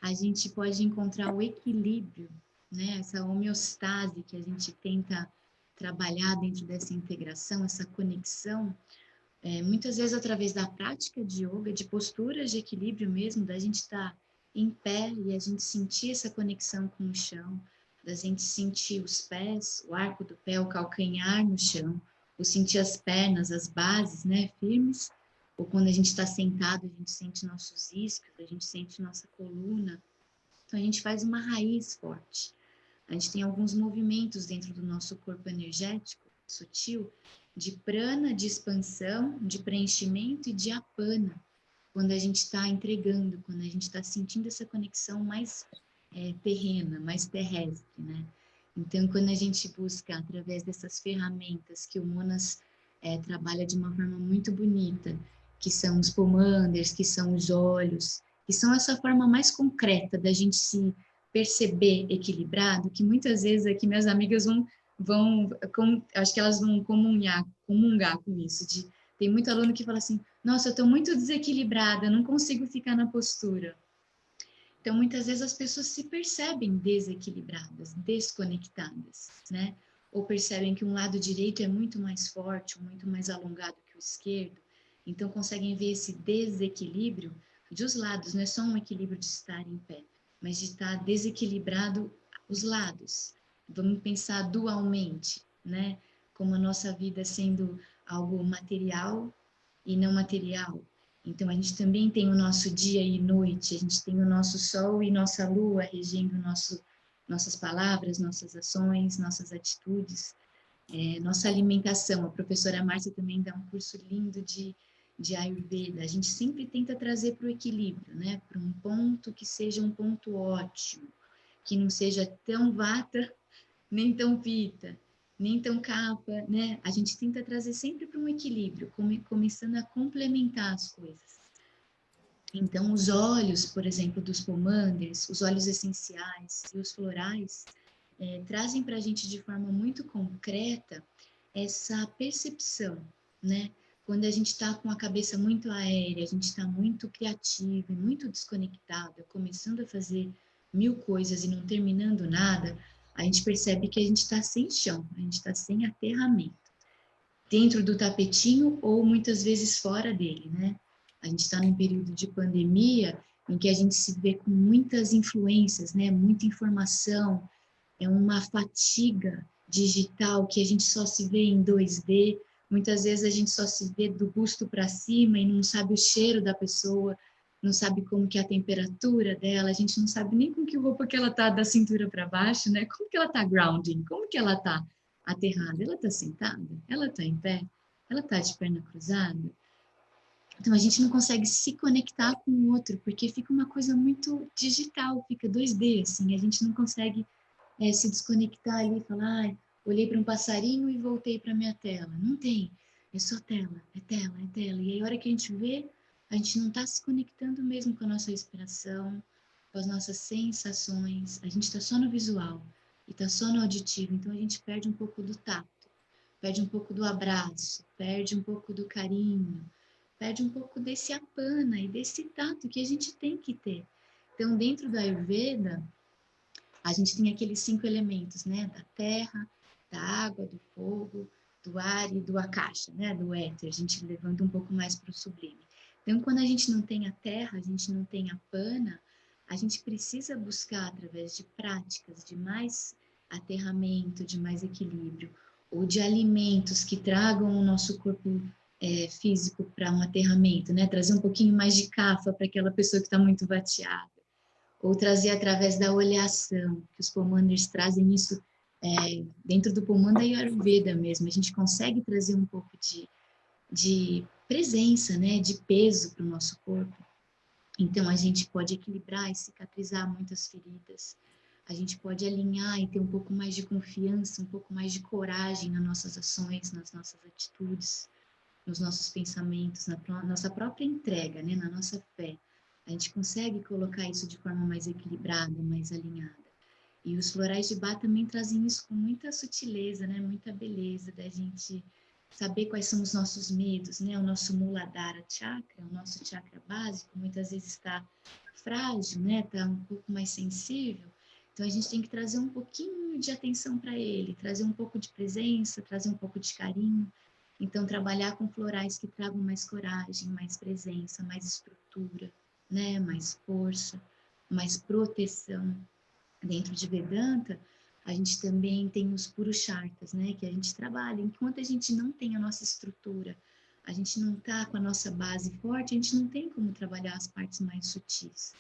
a gente pode encontrar o equilíbrio, né? Essa homeostase que a gente tenta trabalhar dentro dessa integração, essa conexão, muitas vezes através da prática de yoga, de posturas de equilíbrio mesmo, da gente estar em pé e a gente sentir essa conexão com o chão, da gente sentir os pés, o arco do pé, o calcanhar no chão, ou sentir as pernas, as bases, né, firmes, ou quando a gente está sentado, a gente sente nossos isquios, a gente sente nossa coluna. Então, a gente faz uma raiz forte. A gente tem alguns movimentos dentro do nosso corpo energético, sutil, de prana, de expansão, de preenchimento e de apana, quando a gente está entregando, quando a gente está sentindo essa conexão mais terrena, mais terrestre, né? Então, quando a gente busca, através dessas ferramentas que o Monas trabalha de uma forma muito bonita, que são os pomanders, que são os olhos, que são essa forma mais concreta da gente se perceber equilibrado, que muitas vezes aqui minhas amigas acho que elas vão comungar com isso, tem muito aluno que fala assim, nossa, eu estou muito desequilibrada, não consigo ficar na postura. Então, muitas vezes as pessoas se percebem desequilibradas, desconectadas, né? Ou percebem que um lado direito é muito mais forte, ou muito mais alongado que o esquerdo. Então, conseguem ver esse desequilíbrio dos lados. Não é só um equilíbrio de estar em pé, mas de estar desequilibrado os lados. Vamos pensar dualmente, né? Como a nossa vida sendo algo material e não material. Então, a gente também tem o nosso dia e noite, a gente tem o nosso sol e nossa lua regendo nossas palavras, nossas ações, nossas atitudes, nossa alimentação. A professora Márcia também dá um curso lindo de Ayurveda. A gente sempre tenta trazer para o equilíbrio, né? Para um ponto que seja um ponto ótimo, que não seja tão vata, nem tão pita, nem tão capa, né? A gente tenta trazer sempre para um equilíbrio, começando a complementar as coisas. Então, os óleos, por exemplo, dos pomanders, os óleos essenciais e os florais, trazem para a gente de forma muito concreta essa percepção, né? Quando a gente está com a cabeça muito aérea, a gente está muito criativo, muito desconectado, começando a fazer 1000 coisas e não terminando nada, a gente percebe que a gente está sem chão, a gente está sem aterramento, dentro do tapetinho ou muitas vezes fora dele, né? A gente está num período de pandemia em que a gente se vê com muitas influências, né? Muita informação, é uma fatiga digital que a gente só se vê em 2D, muitas vezes a gente só se vê do busto para cima e não sabe o cheiro da pessoa, não sabe como que é a temperatura dela, a gente não sabe nem com que roupa que ela tá da cintura para baixo, né? Como que ela tá grounding, como que ela tá aterrada, ela tá sentada, ela tá em pé, ela tá de perna cruzada. Então a gente não consegue se conectar com o outro, porque fica uma coisa muito digital, fica 2D, assim, a gente não consegue se desconectar ali e falar, ah, olhei para um passarinho e voltei para minha tela. Não tem, é só tela, é tela, é tela. E aí a hora que a gente vê, a gente não está se conectando mesmo com a nossa respiração, com as nossas sensações, a gente está só no visual e está só no auditivo, então a gente perde um pouco do tato, perde um pouco do abraço, perde um pouco do carinho, perde um pouco desse apana e desse tato que a gente tem que ter. Então, dentro da Ayurveda, a gente tem aqueles 5 elementos, né? Da terra, da água, do fogo, do ar e do akasha, né? Do éter, a gente levanta um pouco mais para o sublime. Então, quando a gente não tem a terra, a gente não tem a pana, a gente precisa buscar, através de práticas de mais aterramento, de mais equilíbrio, ou de alimentos que tragam o nosso corpo físico para um aterramento, né? Trazer um pouquinho mais de cafa para aquela pessoa que está muito vateada, ou trazer através da olhação, que os pomanders trazem isso dentro do pomanda e Ayurveda mesmo. A gente consegue trazer um pouco de presença, né, de peso para o nosso corpo. Então, a gente pode equilibrar e cicatrizar muitas feridas. A gente pode alinhar e ter um pouco mais de confiança, um pouco mais de coragem nas nossas ações, nas nossas atitudes, nos nossos pensamentos, na nossa própria entrega, né, na nossa fé. A gente consegue colocar isso de forma mais equilibrada, mais alinhada. E os florais de Bach também trazem isso com muita sutileza, né? Muita beleza da gente saber quais são os nossos medos, né? O nosso Muladhara Chakra, o nosso chakra básico, muitas vezes está frágil, né? Está um pouco mais sensível. Então a gente tem que trazer um pouquinho de atenção para ele, trazer um pouco de presença, trazer um pouco de carinho. Então trabalhar com florais que tragam mais coragem, mais presença, mais estrutura, né? Mais força, mais proteção. Dentro de Vedanta, a gente também tem os Purusharthas, né? Que a gente trabalha. Enquanto a gente não tem a nossa estrutura, a gente não está com a nossa base forte, a gente não tem como trabalhar as partes mais sutis,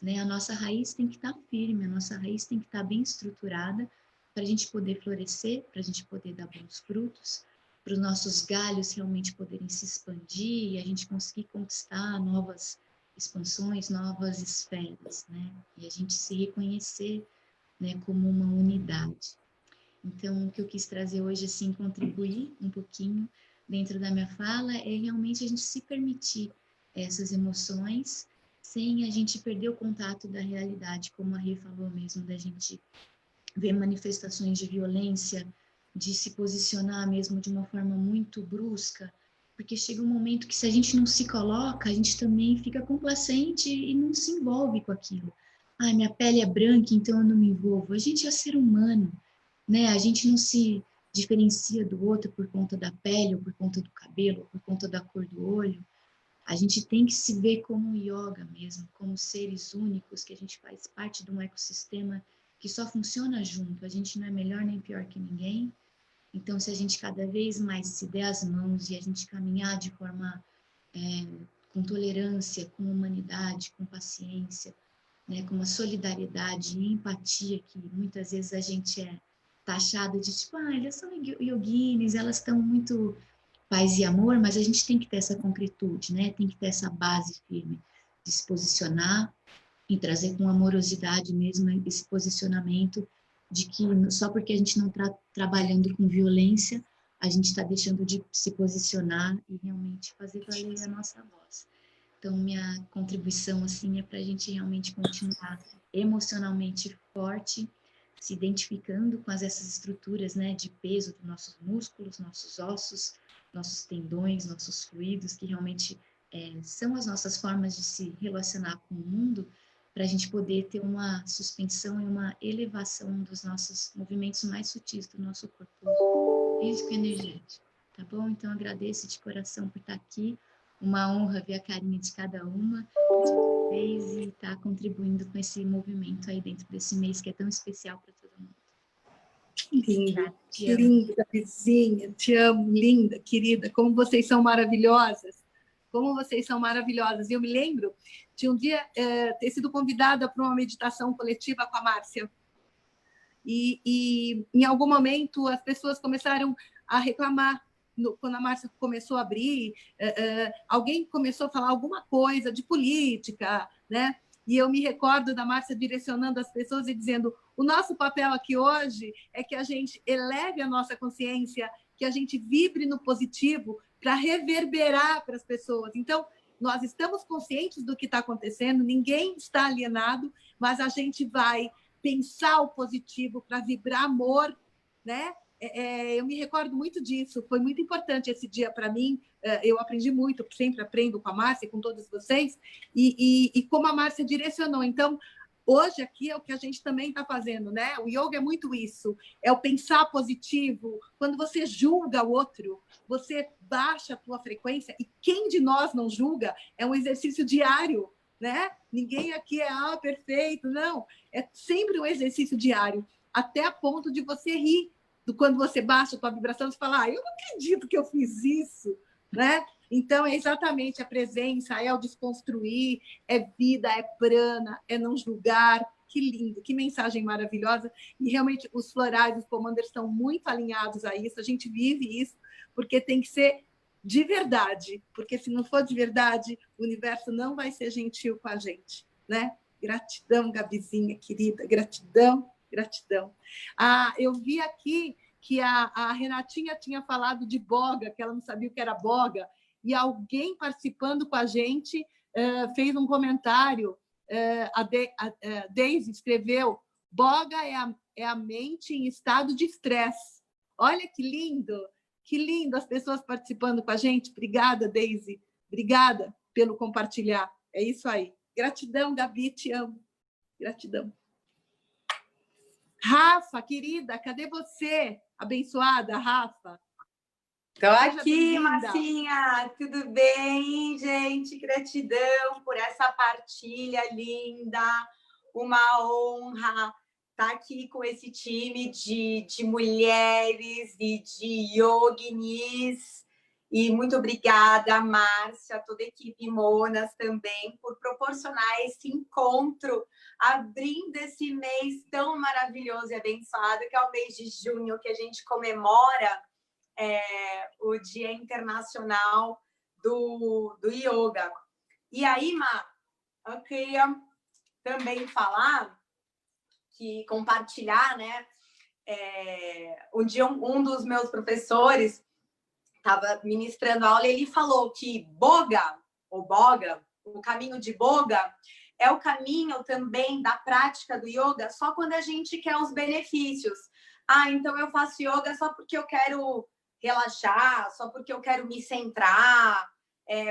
né? A nossa raiz tem que estar firme, a nossa raiz tem que estar bem estruturada para a gente poder florescer, para a gente poder dar bons frutos, para os nossos galhos realmente poderem se expandir e a gente conseguir conquistar novas expansões, novas esferas, né? E a gente se reconhecer, né, como uma unidade. Então, o que eu quis trazer hoje, assim, contribuir um pouquinho dentro da minha fala é realmente a gente se permitir essas emoções sem a gente perder o contato da realidade, como a Rê falou mesmo, da gente ver manifestações de violência, de se posicionar mesmo de uma forma muito brusca, porque chega um momento que se a gente não se coloca, a gente também fica complacente e não se envolve com aquilo. Ah, minha pele é branca, então eu não me envolvo. A gente é ser humano, né? A gente não se diferencia do outro por conta da pele, ou por conta do cabelo, ou por conta da cor do olho. A gente tem que se ver como yoga mesmo, como seres únicos, que a gente faz parte de um ecossistema que só funciona junto. A gente não é melhor nem pior que ninguém. Então, se a gente cada vez mais se der as mãos e a gente caminhar de forma com tolerância, com humanidade, com paciência, né, com uma solidariedade e empatia, que muitas vezes a gente é taxado de tipo, elas são yoginis, elas estão muito paz e amor, mas a gente tem que ter essa concretude, né? Tem que ter essa base firme de se posicionar e trazer com amorosidade mesmo esse posicionamento de que só porque a gente não está trabalhando com violência, a gente está deixando de se posicionar e realmente fazer valer a nossa voz. Então, minha contribuição, assim, é para a gente realmente continuar emocionalmente forte, se identificando com essas estruturas, né, de peso dos nossos músculos, nossos ossos, nossos tendões, nossos fluidos, que realmente são as nossas formas de se relacionar com o mundo, para a gente poder ter uma suspensão e uma elevação dos nossos movimentos mais sutis do nosso corpo físico e energético, tá bom? Então, agradeço de coração por estar aqui, uma honra ver a carinha de cada uma de vocês e estar contribuindo com esse movimento aí dentro desse mês que é tão especial para todo mundo. Que linda, vizinha, te amo, linda, querida, como vocês são maravilhosas, como vocês são maravilhosas. E eu me lembro de um dia ter sido convidada para uma meditação coletiva com a Márcia. E em algum momento as pessoas começaram a reclamar. Quando a Márcia começou a abrir, alguém começou a falar alguma coisa de política, né? E eu me recordo da Márcia direcionando as pessoas e dizendo: o nosso papel aqui hoje é que a gente eleve a nossa consciência, que a gente vibre no positivo para reverberar para as pessoas. Então, nós estamos conscientes do que está acontecendo, ninguém está alienado, mas a gente vai pensar o positivo para vibrar amor, né? Eu me recordo muito disso, foi muito importante esse dia para mim, eu aprendi muito, sempre aprendo com a Márcia e com todos vocês, e como a Márcia direcionou. Então, hoje aqui é o que a gente também está fazendo, né? O yoga é muito isso, é o pensar positivo. Quando você julga o outro, você baixa a tua frequência, e quem de nós não julga é um exercício diário, né? Ninguém aqui é perfeito, não. É sempre um exercício diário, até a ponto de você rir. Quando você baixa a tua vibração, você fala: eu não acredito que eu fiz isso, né? Então, é exatamente a presença, é o desconstruir, é vida, é prana, é não julgar. Que lindo, que mensagem maravilhosa. E realmente os florais, os commanders estão muito alinhados a isso, a gente vive isso, porque tem que ser de verdade, porque se não for de verdade, o universo não vai ser gentil com a gente, né? Gratidão, Gabizinha, querida, gratidão. Gratidão. Eu vi aqui que a Renatinha tinha falado de boga, que ela não sabia o que era boga, e alguém participando com a gente fez um comentário. A Deise escreveu: boga é a mente em estado de estresse. Olha que lindo as pessoas participando com a gente. Obrigada, Deise. Obrigada pelo compartilhar. É isso aí. Gratidão, Gabi, te amo. Gratidão. Rafa, querida, cadê você? Abençoada, Rafa. Estou aqui, Marcinha. Tudo bem, gente? Gratidão por essa partilha linda. Uma honra estar aqui com esse time de mulheres e de yoginis. E muito obrigada, Márcia, toda a equipe Monas também, por proporcionar esse encontro, abrindo esse mês tão maravilhoso e abençoado, que é o mês de junho, que a gente comemora o Dia Internacional do Yoga. E aí, Má, eu queria também falar, compartilhar, né? Um dia um dos meus professores estava ministrando a aula e ele falou que boga, o caminho de boga, é o caminho também da prática do yoga só quando a gente quer os benefícios. Então eu faço yoga só porque eu quero relaxar, só porque eu quero me centrar,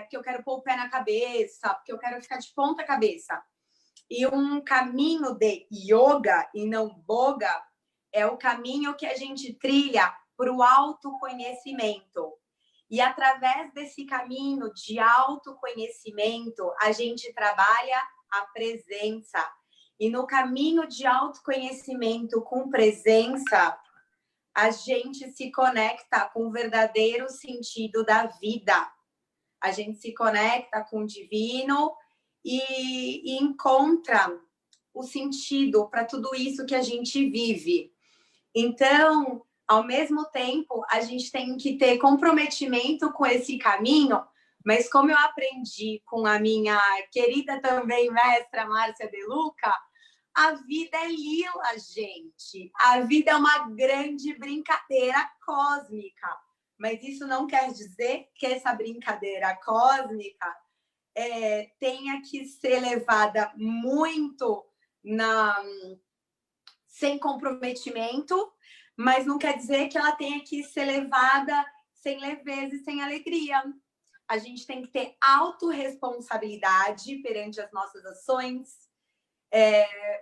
porque eu quero pôr o pé na cabeça, porque eu quero ficar de ponta cabeça. E um caminho de yoga e não boga é o caminho que a gente trilha para o autoconhecimento. E através desse caminho de autoconhecimento, a gente trabalha a presença. E no caminho de autoconhecimento com presença, a gente se conecta com o verdadeiro sentido da vida. A gente se conecta com o divino e encontra o sentido para tudo isso que a gente vive. Então, ao mesmo tempo, a gente tem que ter comprometimento com esse caminho, mas como eu aprendi com a minha querida também mestra Márcia De Luca, a vida é lila, gente. A vida é uma grande brincadeira cósmica. Mas isso não quer dizer que essa brincadeira cósmica tenha que ser levada muito sem comprometimento, mas não quer dizer que ela tenha que ser levada sem leveza e sem alegria. A gente tem que ter autorresponsabilidade perante as nossas ações,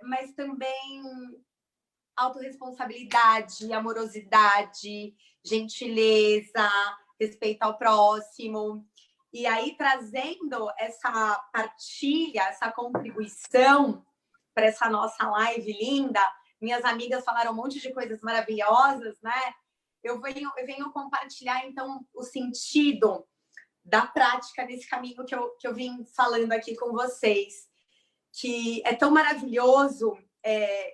mas também autorresponsabilidade, amorosidade, gentileza, respeito ao próximo. E aí, trazendo essa partilha, essa contribuição para essa nossa live linda, minhas amigas falaram um monte de coisas maravilhosas, né? Eu venho compartilhar, então, o sentido da prática desse caminho que eu vim falando aqui com vocês, que é tão maravilhoso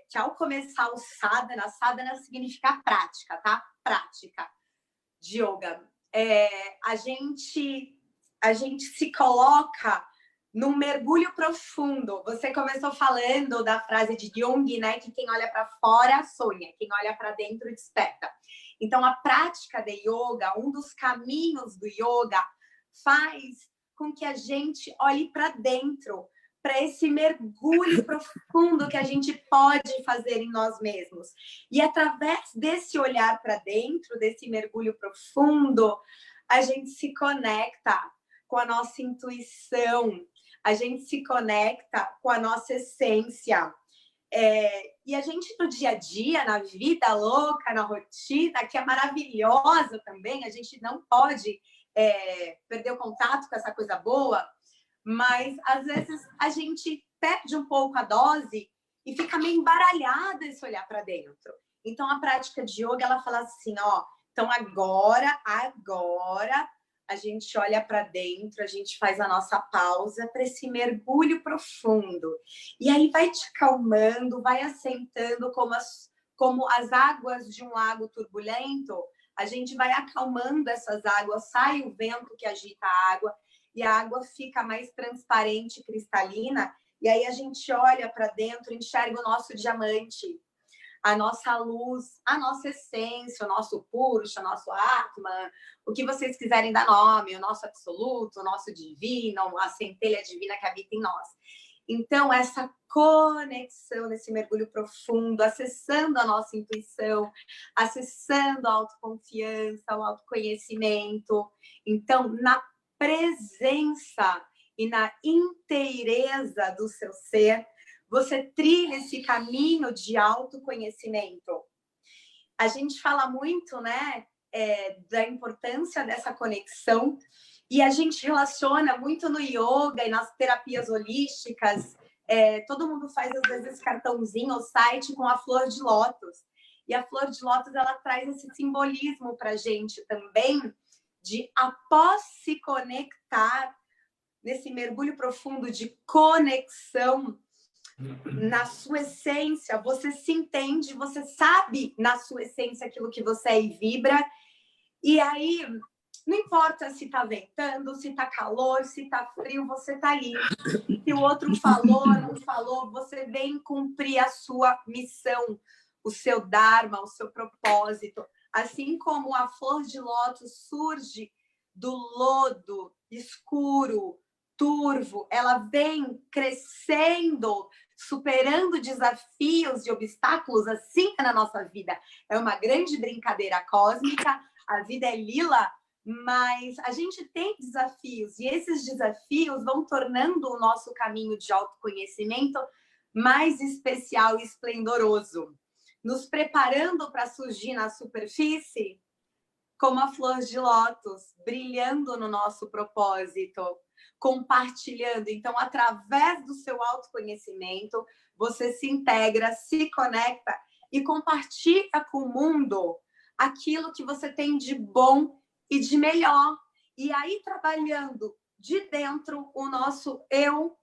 que ao começar o sadhana significa prática, tá? Prática de yoga. A gente se coloca num mergulho profundo. Você começou falando da frase de Jung, né? Que quem olha para fora sonha, quem olha para dentro desperta. Então, a prática de yoga, um dos caminhos do yoga, faz com que a gente olhe para dentro, para esse mergulho profundo que a gente pode fazer em nós mesmos. E através desse olhar para dentro, desse mergulho profundo, a gente se conecta com a nossa intuição, a gente se conecta com a nossa essência. E a gente, no dia a dia, na vida louca, na rotina, que é maravilhosa também, a gente não pode perder o contato com essa coisa boa, mas às vezes a gente perde um pouco a dose e fica meio embaralhada esse olhar para dentro. Então, a prática de yoga, ela fala assim, ó, então agora a gente olha para dentro, a gente faz a nossa pausa para esse mergulho profundo. E aí vai te acalmando, vai assentando como as águas de um lago turbulento, a gente vai acalmando essas águas, sai o vento que agita a água, e a água fica mais transparente, cristalina, e aí a gente olha para dentro, enxerga o nosso diamante, a nossa luz, a nossa essência, o nosso Purusha, o nosso Atman, o que vocês quiserem dar nome, o nosso absoluto, o nosso divino, a centelha divina que habita em nós. Então, essa conexão nesse mergulho profundo, acessando a nossa intuição, acessando a autoconfiança, o autoconhecimento. Então, na presença e na inteireza do seu ser, você trilha esse caminho de autoconhecimento. A gente fala muito, né, da importância dessa conexão e a gente relaciona muito no yoga e nas terapias holísticas. Todo mundo faz, às vezes, esse cartãozinho ou site com a flor de lótus. E a flor de lótus, ela traz esse simbolismo para a gente também, de após se conectar nesse mergulho profundo de conexão, na sua essência, você se entende, você sabe na sua essência aquilo que você é e vibra, e aí não importa se tá ventando, se tá calor, se tá frio, você tá ali. Se o outro falou, não falou, você vem cumprir a sua missão, o seu dharma, o seu propósito. Assim como a flor de lótus surge do lodo escuro, turvo, ela vem crescendo, superando desafios e obstáculos, assim é na nossa vida. É uma grande brincadeira cósmica, a vida é lila, mas a gente tem desafios, e esses desafios vão tornando o nosso caminho de autoconhecimento mais especial e esplendoroso, nos preparando para surgir na superfície como a flor de lótus, brilhando no nosso propósito, compartilhando. Então, através do seu autoconhecimento, você se integra, se conecta e compartilha com o mundo aquilo que você tem de bom e de melhor. E aí, trabalhando de dentro o nosso eu,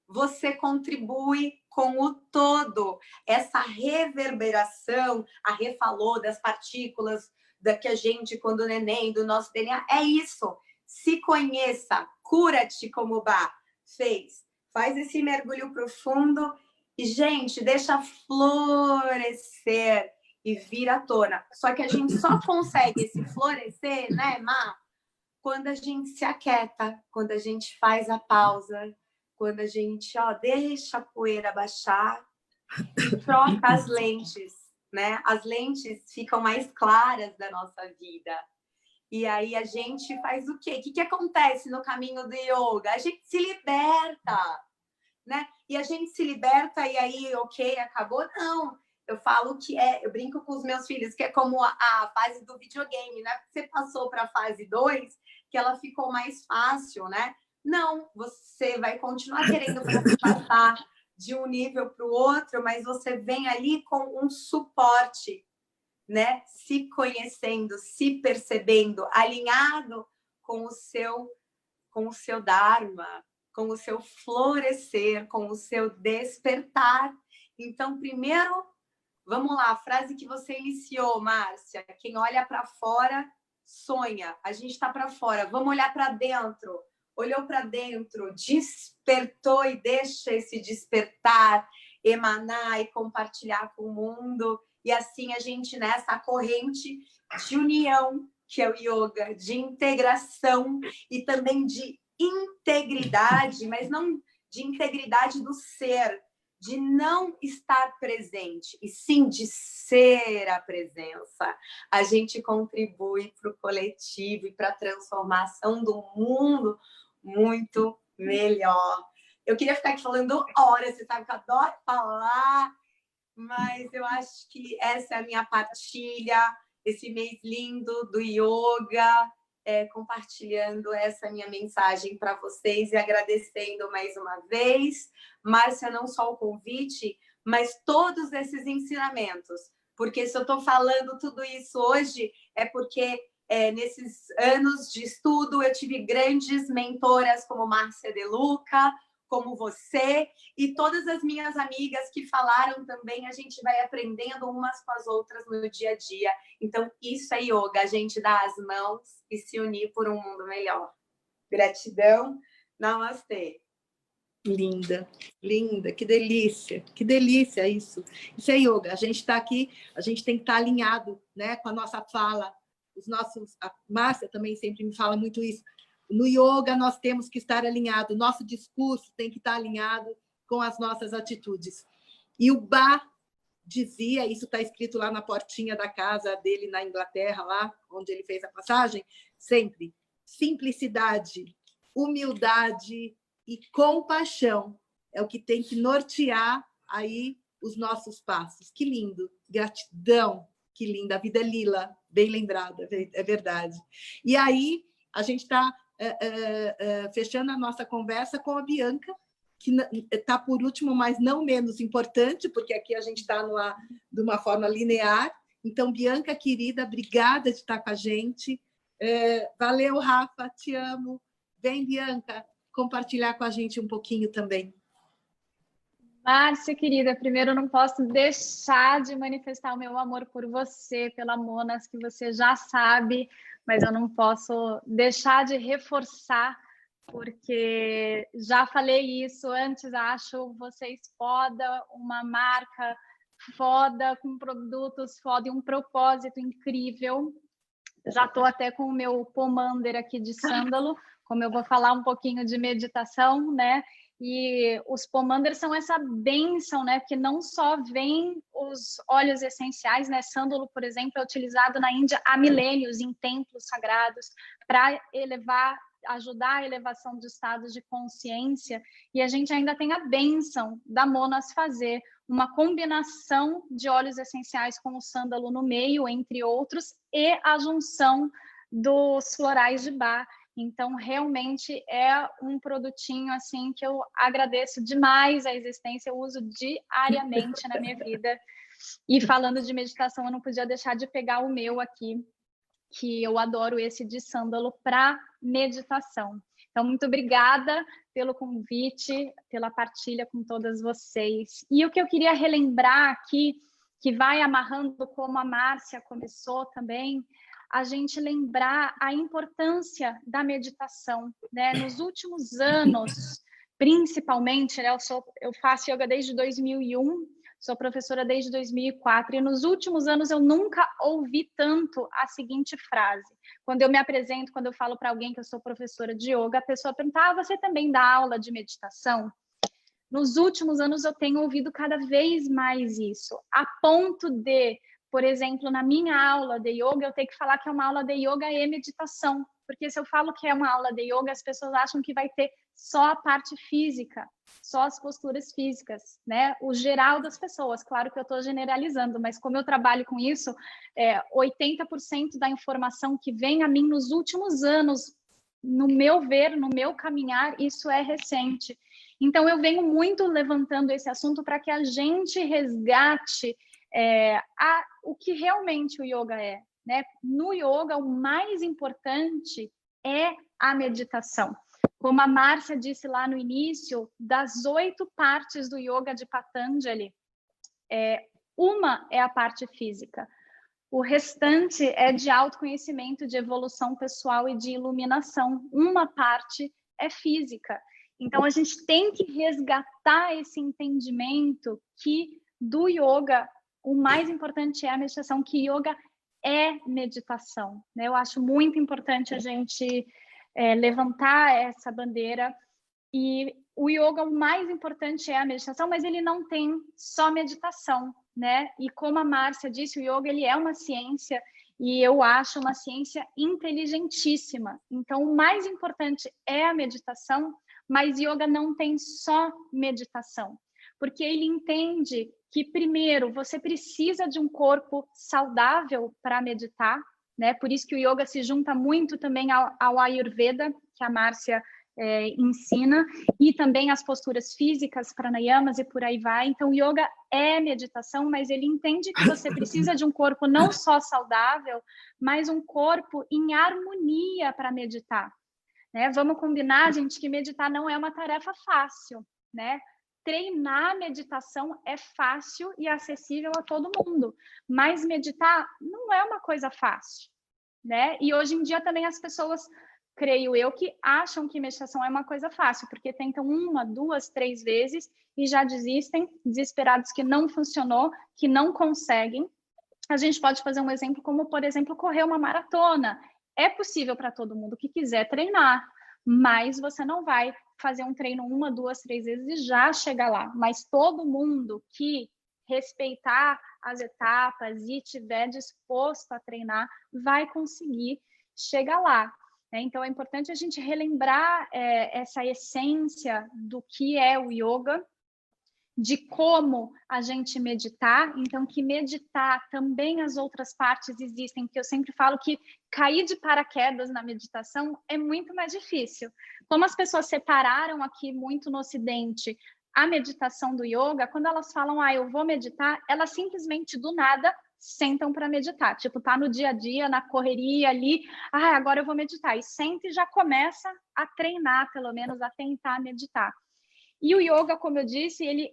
você contribui com o todo. Essa reverberação, a Rê falou das partículas da que a gente, quando neném, do nosso DNA, é isso. Se conheça, cura-te, como o Bá fez. Faz esse mergulho profundo e, gente, deixa florescer e vir à tona. Só que a gente só consegue esse florescer, né, Má? Quando a gente se aquieta, quando a gente faz a pausa, quando a gente deixa a poeira baixar e troca as lentes, né? As lentes ficam mais claras da nossa vida. E aí a gente faz o quê? O que acontece no caminho do yoga? A gente se liberta, né? E a gente se liberta e aí, ok, acabou? Não. Eu falo que eu brinco com os meus filhos, que é como a fase do videogame, né? Você passou para a fase 2, que ela ficou mais fácil, né? Não, você vai continuar querendo passar de um nível para o outro, mas você vem ali com um suporte, né? Se conhecendo, se percebendo, alinhado com o seu Dharma, com o seu florescer, com o seu despertar. Então, primeiro, vamos lá, a frase que você iniciou, Márcia. Quem olha para fora, sonha. A gente está para fora. Vamos olhar para dentro. Olhou para dentro, despertou e deixa esse despertar emanar e compartilhar com o mundo. E assim a gente, nessa corrente de união, que é o yoga, de integração e também de integridade, mas não de integridade do ser, de não estar presente, e sim de ser a presença. A gente contribui para o coletivo e para a transformação do mundo muito melhor. Eu queria ficar aqui falando horas, você sabe que eu adoro falar, mas eu acho que essa é a minha partilha, esse mês lindo do yoga, compartilhando essa minha mensagem para vocês e agradecendo mais uma vez, Márcia, não só o convite, mas todos esses ensinamentos, porque se eu estou falando tudo isso hoje é porque nesses anos de estudo eu tive grandes mentoras como Márcia De Luca, como você e todas as minhas amigas que falaram também, a gente vai aprendendo umas com as outras no dia a dia. Então, isso é yoga, a gente dar as mãos e se unir por um mundo melhor. Gratidão, namastê. Linda, linda, que delícia isso. Isso é yoga, a gente está aqui, a gente tem que estar alinhado, né, com a nossa fala, a Márcia também sempre me fala muito isso. No yoga, nós temos que estar alinhado, nosso discurso tem que estar alinhado com as nossas atitudes. E o Bá dizia, isso está escrito lá na portinha da casa dele na Inglaterra, lá onde ele fez a passagem, sempre, simplicidade, humildade e compaixão é o que tem que nortear aí os nossos passos. Que lindo, gratidão, que linda, a vida é lila, bem lembrada, é verdade. E aí, a gente está fechando a nossa conversa com a Bianca, que está por último, mas não menos importante, porque aqui a gente está de uma forma linear. Então, Bianca, querida, obrigada de estar com a gente. Valeu, Rafa, te amo. Vem, Bianca, compartilhar com a gente um pouquinho também. Márcia, querida, primeiro eu não posso deixar de manifestar o meu amor por você, pela Monas, que você já sabe, mas eu não posso deixar de reforçar, porque já falei isso antes, acho vocês foda, uma marca foda, com produtos foda e um propósito incrível. Já estou até com o meu pomander aqui de sândalo, como eu vou falar um pouquinho de meditação, né? E os pomanders são essa bênção, né? Porque não só vem os óleos essenciais, né? Sândalo, por exemplo, é utilizado na Índia há milênios em templos sagrados para ajudar a elevação de estados de consciência. E a gente ainda tem a bênção da Monas fazer uma combinação de óleos essenciais com o sândalo no meio, entre outros, e a junção dos florais de Bach. Então, realmente é um produtinho assim que eu agradeço demais a existência, eu uso diariamente na minha vida. E falando de meditação, eu não podia deixar de pegar o meu aqui, que eu adoro esse de sândalo para meditação. Então, muito obrigada pelo convite, pela partilha com todas vocês. E o que eu queria relembrar aqui, que vai amarrando como a Márcia começou também, a gente lembrar a importância da meditação, né? Nos últimos anos, principalmente, né? Eu faço yoga desde 2001, sou professora desde 2004, e nos últimos anos eu nunca ouvi tanto a seguinte frase. Quando eu me apresento, quando eu falo para alguém que eu sou professora de yoga, a pessoa pergunta, você também dá aula de meditação? Nos últimos anos eu tenho ouvido cada vez mais isso, a ponto de, por exemplo, na minha aula de yoga, eu tenho que falar que é uma aula de yoga e meditação, porque se eu falo que é uma aula de yoga, as pessoas acham que vai ter só a parte física, só as posturas físicas, né? O geral das pessoas, claro que eu estou generalizando, mas como eu trabalho com isso, 80% da informação que vem a mim nos últimos anos, no meu ver, no meu caminhar, isso é recente. Então, eu venho muito levantando esse assunto para que a gente resgate o que realmente o yoga é, né? No yoga, o mais importante é a meditação. Como a Márcia disse lá no início, das 8 partes do yoga de Patanjali, uma é a parte física. O restante é de autoconhecimento, de evolução pessoal e de iluminação. Uma parte é física. Então, a gente tem que resgatar esse entendimento que do yoga, o mais importante é a meditação, que yoga é meditação, né? Eu acho muito importante a gente levantar essa bandeira. E o yoga, o mais importante é a meditação, mas ele não tem só meditação, né? E como a Márcia disse, o yoga ele é uma ciência, e eu acho uma ciência inteligentíssima. Então, o mais importante é a meditação, mas yoga não tem só meditação, porque ele entende que, primeiro, você precisa de um corpo saudável para meditar, né? Por isso que o yoga se junta muito também ao Ayurveda, que a Márcia ensina, e também as posturas físicas, pranayamas e por aí vai. Então, o yoga é meditação, mas ele entende que você precisa de um corpo não só saudável, mas um corpo em harmonia para meditar, né? Vamos combinar, gente, que meditar não é uma tarefa fácil, né? Treinar meditação é fácil e acessível a todo mundo, mas meditar não é uma coisa fácil, né? E hoje em dia também as pessoas, creio eu, que acham que meditação é uma coisa fácil, porque tentam 1, 2, 3 vezes e já desistem, desesperados que não funcionou, que não conseguem. A gente pode fazer um exemplo como, por exemplo, correr uma maratona. É possível para todo mundo que quiser treinar, mas você não vai fazer um treino 1, 2, 3 vezes e já chegar lá. Mas todo mundo que respeitar as etapas e estiver disposto a treinar, vai conseguir chegar lá. Então, é importante a gente relembrar essa essência do que é o yoga, de como a gente meditar. Então, que meditar também as outras partes existem, porque eu sempre falo que cair de paraquedas na meditação é muito mais difícil. Como as pessoas separaram aqui muito no Ocidente a meditação do yoga, quando elas falam, eu vou meditar, elas simplesmente do nada sentam para meditar. Tipo, tá no dia a dia, na correria ali, agora eu vou meditar. E senta e já começa a treinar, pelo menos a tentar meditar. E o yoga, como eu disse, ele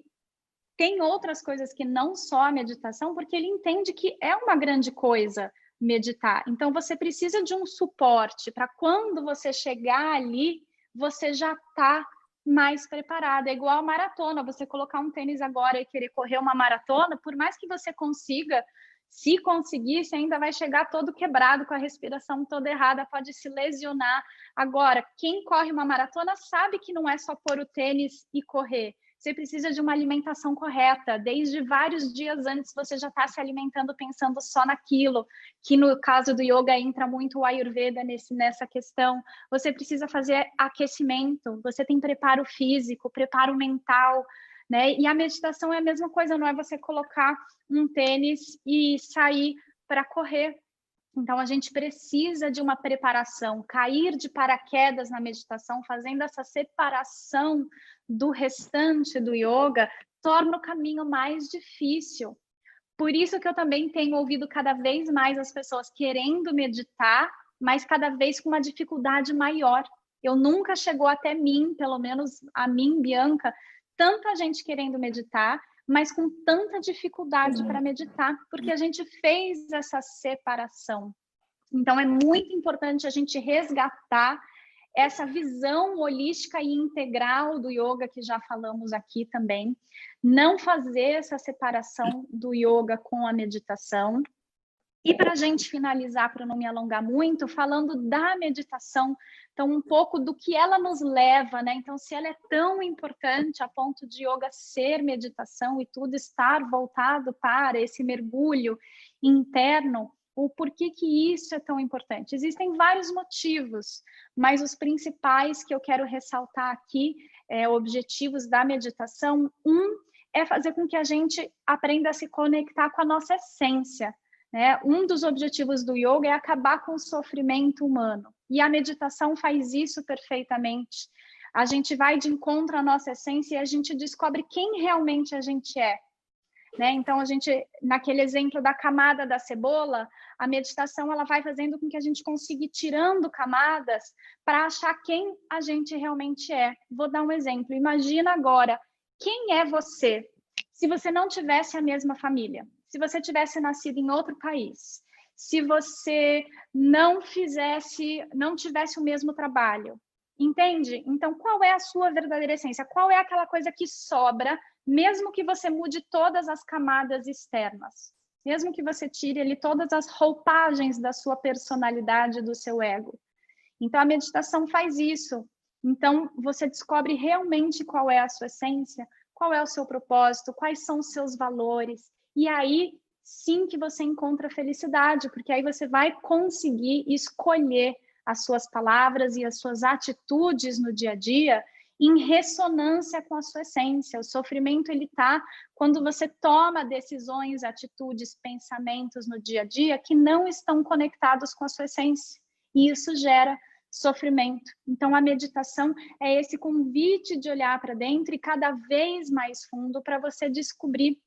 tem outras coisas que não só a meditação, porque ele entende que é uma grande coisa meditar. Então, você precisa de um suporte para quando você chegar ali, você já está mais preparada. É igual a maratona, você colocar um tênis agora e querer correr uma maratona, por mais que você consiga, se conseguir, você ainda vai chegar todo quebrado, com a respiração toda errada, pode se lesionar. Agora, quem corre uma maratona sabe que não é só pôr o tênis e correr. Você precisa de uma alimentação correta. Desde vários dias antes, você já está se alimentando pensando só naquilo, que no caso do yoga entra muito o Ayurveda nessa questão. Você precisa fazer aquecimento, você tem preparo físico, preparo mental. né? E a meditação é a mesma coisa, não é você colocar um tênis e sair para correr. Então, a gente precisa de uma preparação, cair de paraquedas na meditação, fazendo essa separação do restante do yoga, torna o caminho mais difícil. Por isso que eu também tenho ouvido cada vez mais as pessoas querendo meditar, mas cada vez com uma dificuldade maior. Eu nunca chegou até mim, pelo menos a mim, Bianca, tanta gente querendo meditar, mas com tanta dificuldade para meditar, porque a gente fez essa separação. Então, é muito importante a gente resgatar essa visão holística e integral do yoga, que já falamos aqui também, não fazer essa separação do yoga com a meditação. E para a gente finalizar, para não me alongar muito, falando da meditação, então um pouco do que ela nos leva, né? Então, se ela é tão importante a ponto de yoga ser meditação e tudo estar voltado para esse mergulho interno, o porquê que isso é tão importante? Existem vários motivos, mas os principais que eu quero ressaltar aqui, objetivos da meditação, é fazer com que a gente aprenda a se conectar com a nossa essência, né? Um dos objetivos do yoga é acabar com o sofrimento humano. E a meditação faz isso perfeitamente. A gente vai de encontro à nossa essência e a gente descobre quem realmente a gente é. Né? Então, a gente, naquele exemplo da camada da cebola, a meditação ela vai fazendo com que a gente consiga ir tirando camadas para achar quem a gente realmente é. Vou dar um exemplo. Imagina agora, quem é você se você não tivesse a mesma família? Se você tivesse nascido em outro país, se você não tivesse o mesmo trabalho, entende? Então, qual é a sua verdadeira essência? Qual é aquela coisa que sobra, mesmo que você mude todas as camadas externas? Mesmo que você tire ali todas as roupagens da sua personalidade, do seu ego. Então, a meditação faz isso. Então, você descobre realmente qual é a sua essência, qual é o seu propósito, quais são os seus valores. E aí, sim que você encontra felicidade, porque aí você vai conseguir escolher as suas palavras e as suas atitudes no dia a dia em ressonância com a sua essência. O sofrimento, ele está quando você toma decisões, atitudes, pensamentos no dia a dia que não estão conectados com a sua essência. E isso gera sofrimento. Então, a meditação é esse convite de olhar para dentro e cada vez mais fundo para você descobrir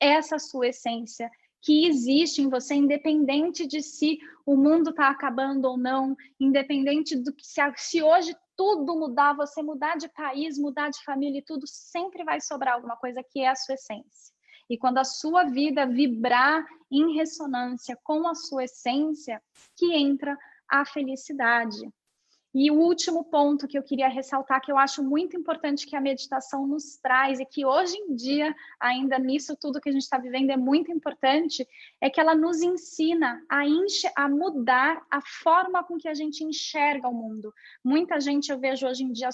essa sua essência que existe em você, independente de se o mundo está acabando ou não, independente do que se hoje tudo mudar, você mudar de país, mudar de família e tudo, sempre vai sobrar alguma coisa que é a sua essência. E quando a sua vida vibrar em ressonância com a sua essência, que entra a felicidade. E o último ponto que eu queria ressaltar, que eu acho muito importante que a meditação nos traz, e que hoje em dia, ainda nisso tudo que a gente está vivendo, é muito importante, é que ela nos ensina a mudar a forma com que a gente enxerga o mundo. Muita gente eu vejo hoje em dia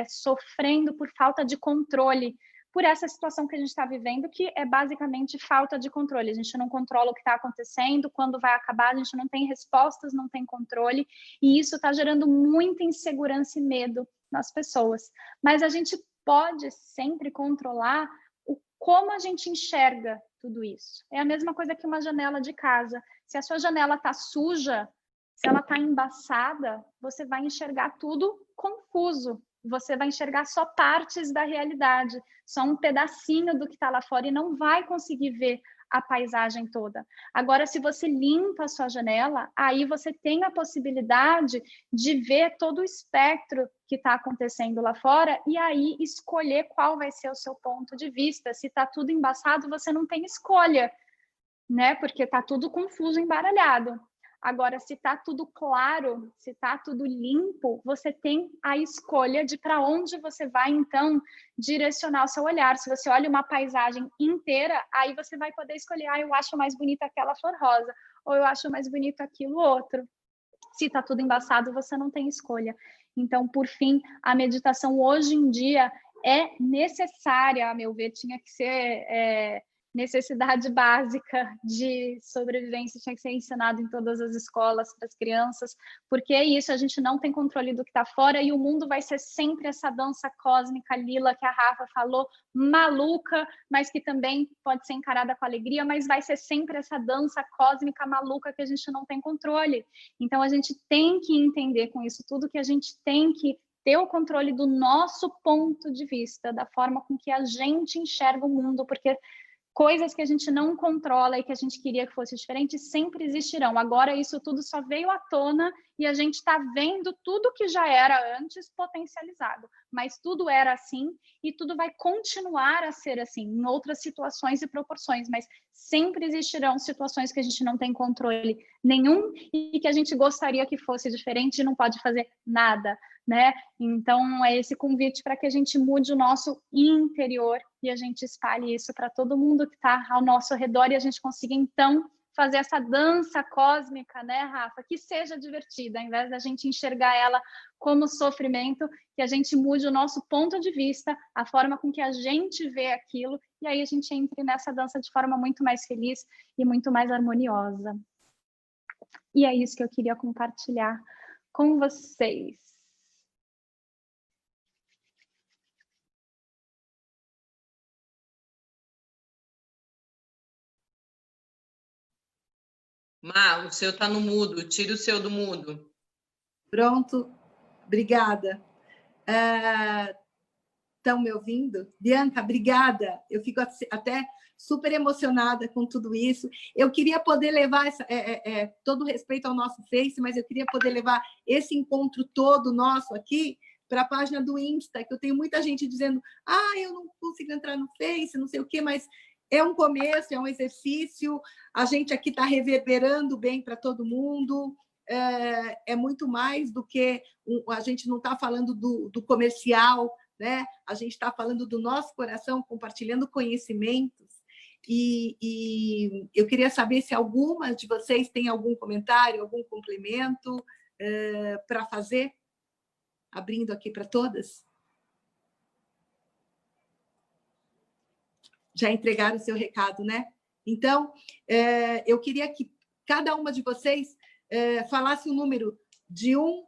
sofrendo por falta de controle, por essa situação que a gente está vivendo, que é basicamente falta de controle. A gente não controla o que está acontecendo, quando vai acabar, a gente não tem respostas, não tem controle, e isso está gerando muita insegurança e medo nas pessoas. Mas a gente pode sempre controlar como a gente enxerga tudo isso. É a mesma coisa que uma janela de casa. Se a sua janela está suja, se ela está embaçada, você vai enxergar tudo confuso. Você vai enxergar só partes da realidade, só um pedacinho do que está lá fora e não vai conseguir ver a paisagem toda. Agora, se você limpa a sua janela, aí você tem a possibilidade de ver todo o espectro que está acontecendo lá fora e aí escolher qual vai ser o seu ponto de vista. Se está tudo embaçado, você não tem escolha, né? Porque está tudo confuso, embaralhado. Agora, se está tudo claro, se está tudo limpo, você tem a escolha de para onde você vai, então, direcionar o seu olhar. Se você olha uma paisagem inteira, aí você vai poder escolher, eu acho mais bonita aquela flor rosa, ou eu acho mais bonito aquilo outro. Se está tudo embaçado, você não tem escolha. Então, por fim, a meditação hoje em dia é necessária, a meu ver, tinha que ser necessidade básica de sobrevivência tinha que ser ensinado em todas as escolas para as crianças, porque é isso, a gente não tem controle do que está fora e o mundo vai ser sempre essa dança cósmica lila que a Rafa falou, maluca, mas que também pode ser encarada com alegria, mas vai ser sempre essa dança cósmica maluca que a gente não tem controle. Então a gente tem que entender com isso tudo que a gente tem que ter o controle do nosso ponto de vista, da forma com que a gente enxerga o mundo, porque coisas que a gente não controla e que a gente queria que fosse diferente sempre existirão. Agora isso tudo só veio à tona e a gente está vendo tudo que já era antes potencializado. Mas tudo era assim e tudo vai continuar a ser assim em outras situações e proporções. Mas sempre existirão situações que a gente não tem controle nenhum e que a gente gostaria que fosse diferente e não pode fazer nada, né? Então é esse convite para que a gente mude o nosso interior e a gente espalhe isso para todo mundo que está ao nosso redor e a gente consiga então fazer essa dança cósmica, né, Rafa? Que seja divertida, ao invés da gente enxergar ela como sofrimento, que a gente mude o nosso ponto de vista, a forma com que a gente vê aquilo, e aí a gente entre nessa dança de forma muito mais feliz e muito mais harmoniosa. E é isso que eu queria compartilhar com vocês. Má, o seu está no mudo, tira o seu do mudo. Pronto, obrigada. Estão me ouvindo? Bianca, obrigada. Eu fico até super emocionada com tudo isso. Eu queria poder levar todo respeito ao nosso Face, mas eu queria poder levar esse encontro todo nosso aqui para a página do Insta, que eu tenho muita gente dizendo eu não consigo entrar no Face, não sei o quê, mas é um começo, é um exercício, a gente aqui está reverberando bem para todo mundo, é muito mais do que a gente não está falando do comercial, né? A gente está falando do nosso coração, compartilhando conhecimentos, e eu queria saber se alguma de vocês tem algum comentário, algum complemento para fazer, abrindo aqui para todas. Já entregaram o seu recado, né? Então, eu queria que cada uma de vocês falasse um número de 1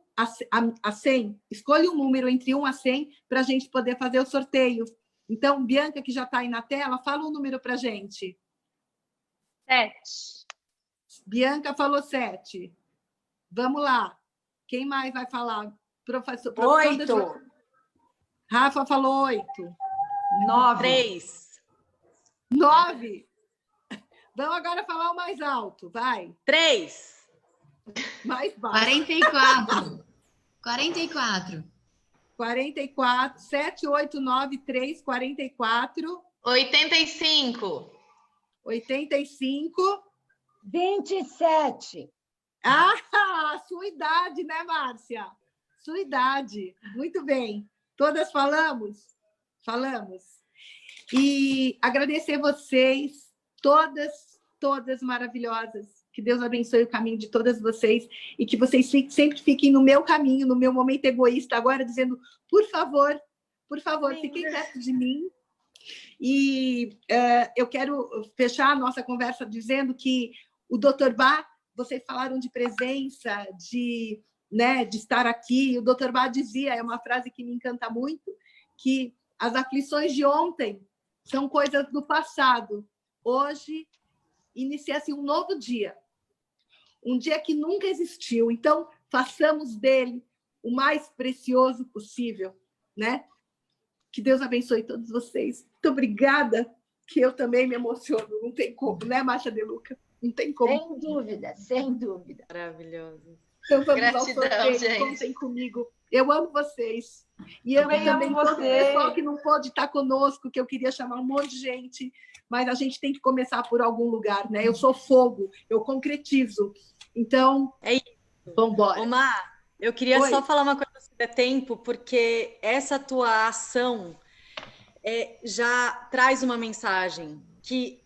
a 100. Escolha um número entre 1 a 100 para a gente poder fazer o sorteio. Então, Bianca, que já está aí na tela, fala um número para a gente. 7. Bianca falou 7. Vamos lá. Quem mais vai falar? Professor 8. Rafa falou 8. 9. 3. 9. Vamos agora falar o mais alto, vai. 3. Mais baixo. 44. 44. 44. 7, 8, 9, 3, 44. 85. 85. 27. Ah, sua idade, né, Márcia? Sua idade. Muito bem. Todas falamos? Falamos. E agradecer vocês, todas maravilhosas. Que Deus abençoe o caminho de todas vocês e que vocês sempre fiquem no meu caminho, no meu momento egoísta agora, dizendo, por favor, fiquem perto de mim. E eu quero fechar a nossa conversa dizendo que o Dr. Bach, vocês falaram de presença, de estar aqui. O Dr. Bach dizia, é uma frase que me encanta muito, que as aflições de ontem são coisas do passado. Hoje inicia-se um novo dia. Um dia que nunca existiu. Então, façamos dele o mais precioso possível, né? Que Deus abençoe todos vocês. Muito obrigada, que eu também me emociono. Não tem como, né, Márcia De Luca? Não tem como. Sem dúvida, sem dúvida. Maravilhoso. Então, vamos ao Gratidão, sorteio. gente. Contem comigo. Eu amo vocês. E eu também todo o pessoal que não pôde estar conosco, que eu queria chamar um monte de gente, mas a gente tem que começar por algum lugar, né? Eu sou fogo, eu concretizo. Então, vamos embora. Omar, eu queria Oi. só falar uma coisa se der tempo, porque essa tua ação já traz uma mensagem que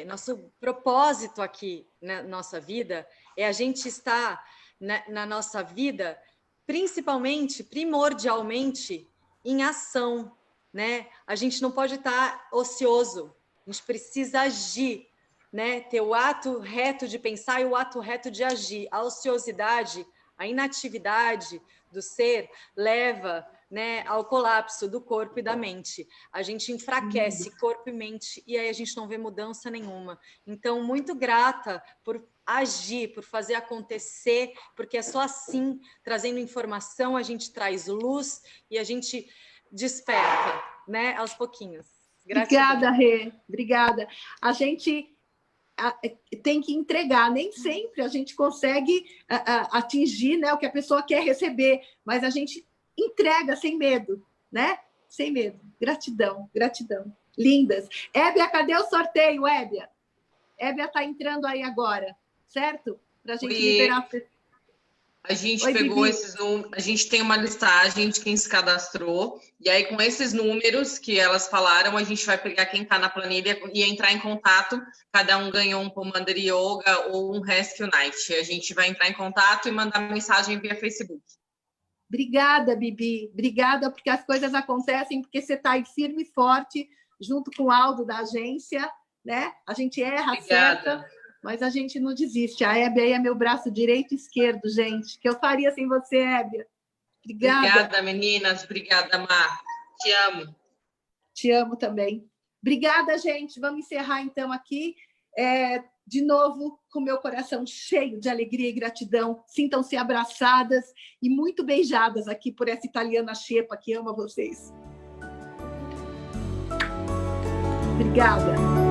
nosso propósito aqui na nossa vida é a gente estar na nossa vida, primordialmente, em ação, né? A gente não pode estar ocioso, a gente precisa agir, né? Ter o ato reto de pensar e o ato reto de agir. A ociosidade, a inatividade do ser leva, né, ao colapso do corpo e da mente. A gente enfraquece corpo e mente e aí a gente não vê mudança nenhuma. Então, muito grata por agir, por fazer acontecer, porque é só assim, trazendo informação, a gente traz luz e a gente desperta, né, aos pouquinhos. Gratidão. Obrigada, Rê. Obrigada. A gente tem que entregar, nem sempre a gente consegue atingir, né, o que a pessoa quer receber, mas a gente entrega sem medo, né? Sem medo. Gratidão, gratidão. Lindas. Hébia, cadê o sorteio, Hébia? Hébia está entrando aí agora, certo? Para a gente liberar. A gente Oi, pegou Bibi. esses números, a gente tem uma listagem de quem se cadastrou, e aí com esses números que elas falaram, a gente vai pegar quem está na planilha e entrar em contato. Cada um ganhou um Pomander Yoga ou um Rescue Night. A gente vai entrar em contato e mandar mensagem via Facebook. Obrigada, Bibi. Obrigada, porque as coisas acontecem, porque você está aí firme e forte, junto com o Aldo da agência, né? A gente erra, acerta, mas a gente não desiste. A Hébia aí é meu braço direito e esquerdo, gente. O que eu faria sem você, Hébia? Obrigada. Obrigada, meninas. Obrigada, Mar. Te amo. Te amo também. Obrigada, gente. Vamos encerrar, então, aqui. De novo, com meu coração cheio de alegria e gratidão. Sintam-se abraçadas e muito beijadas aqui por essa italiana xepa que ama vocês. Obrigada.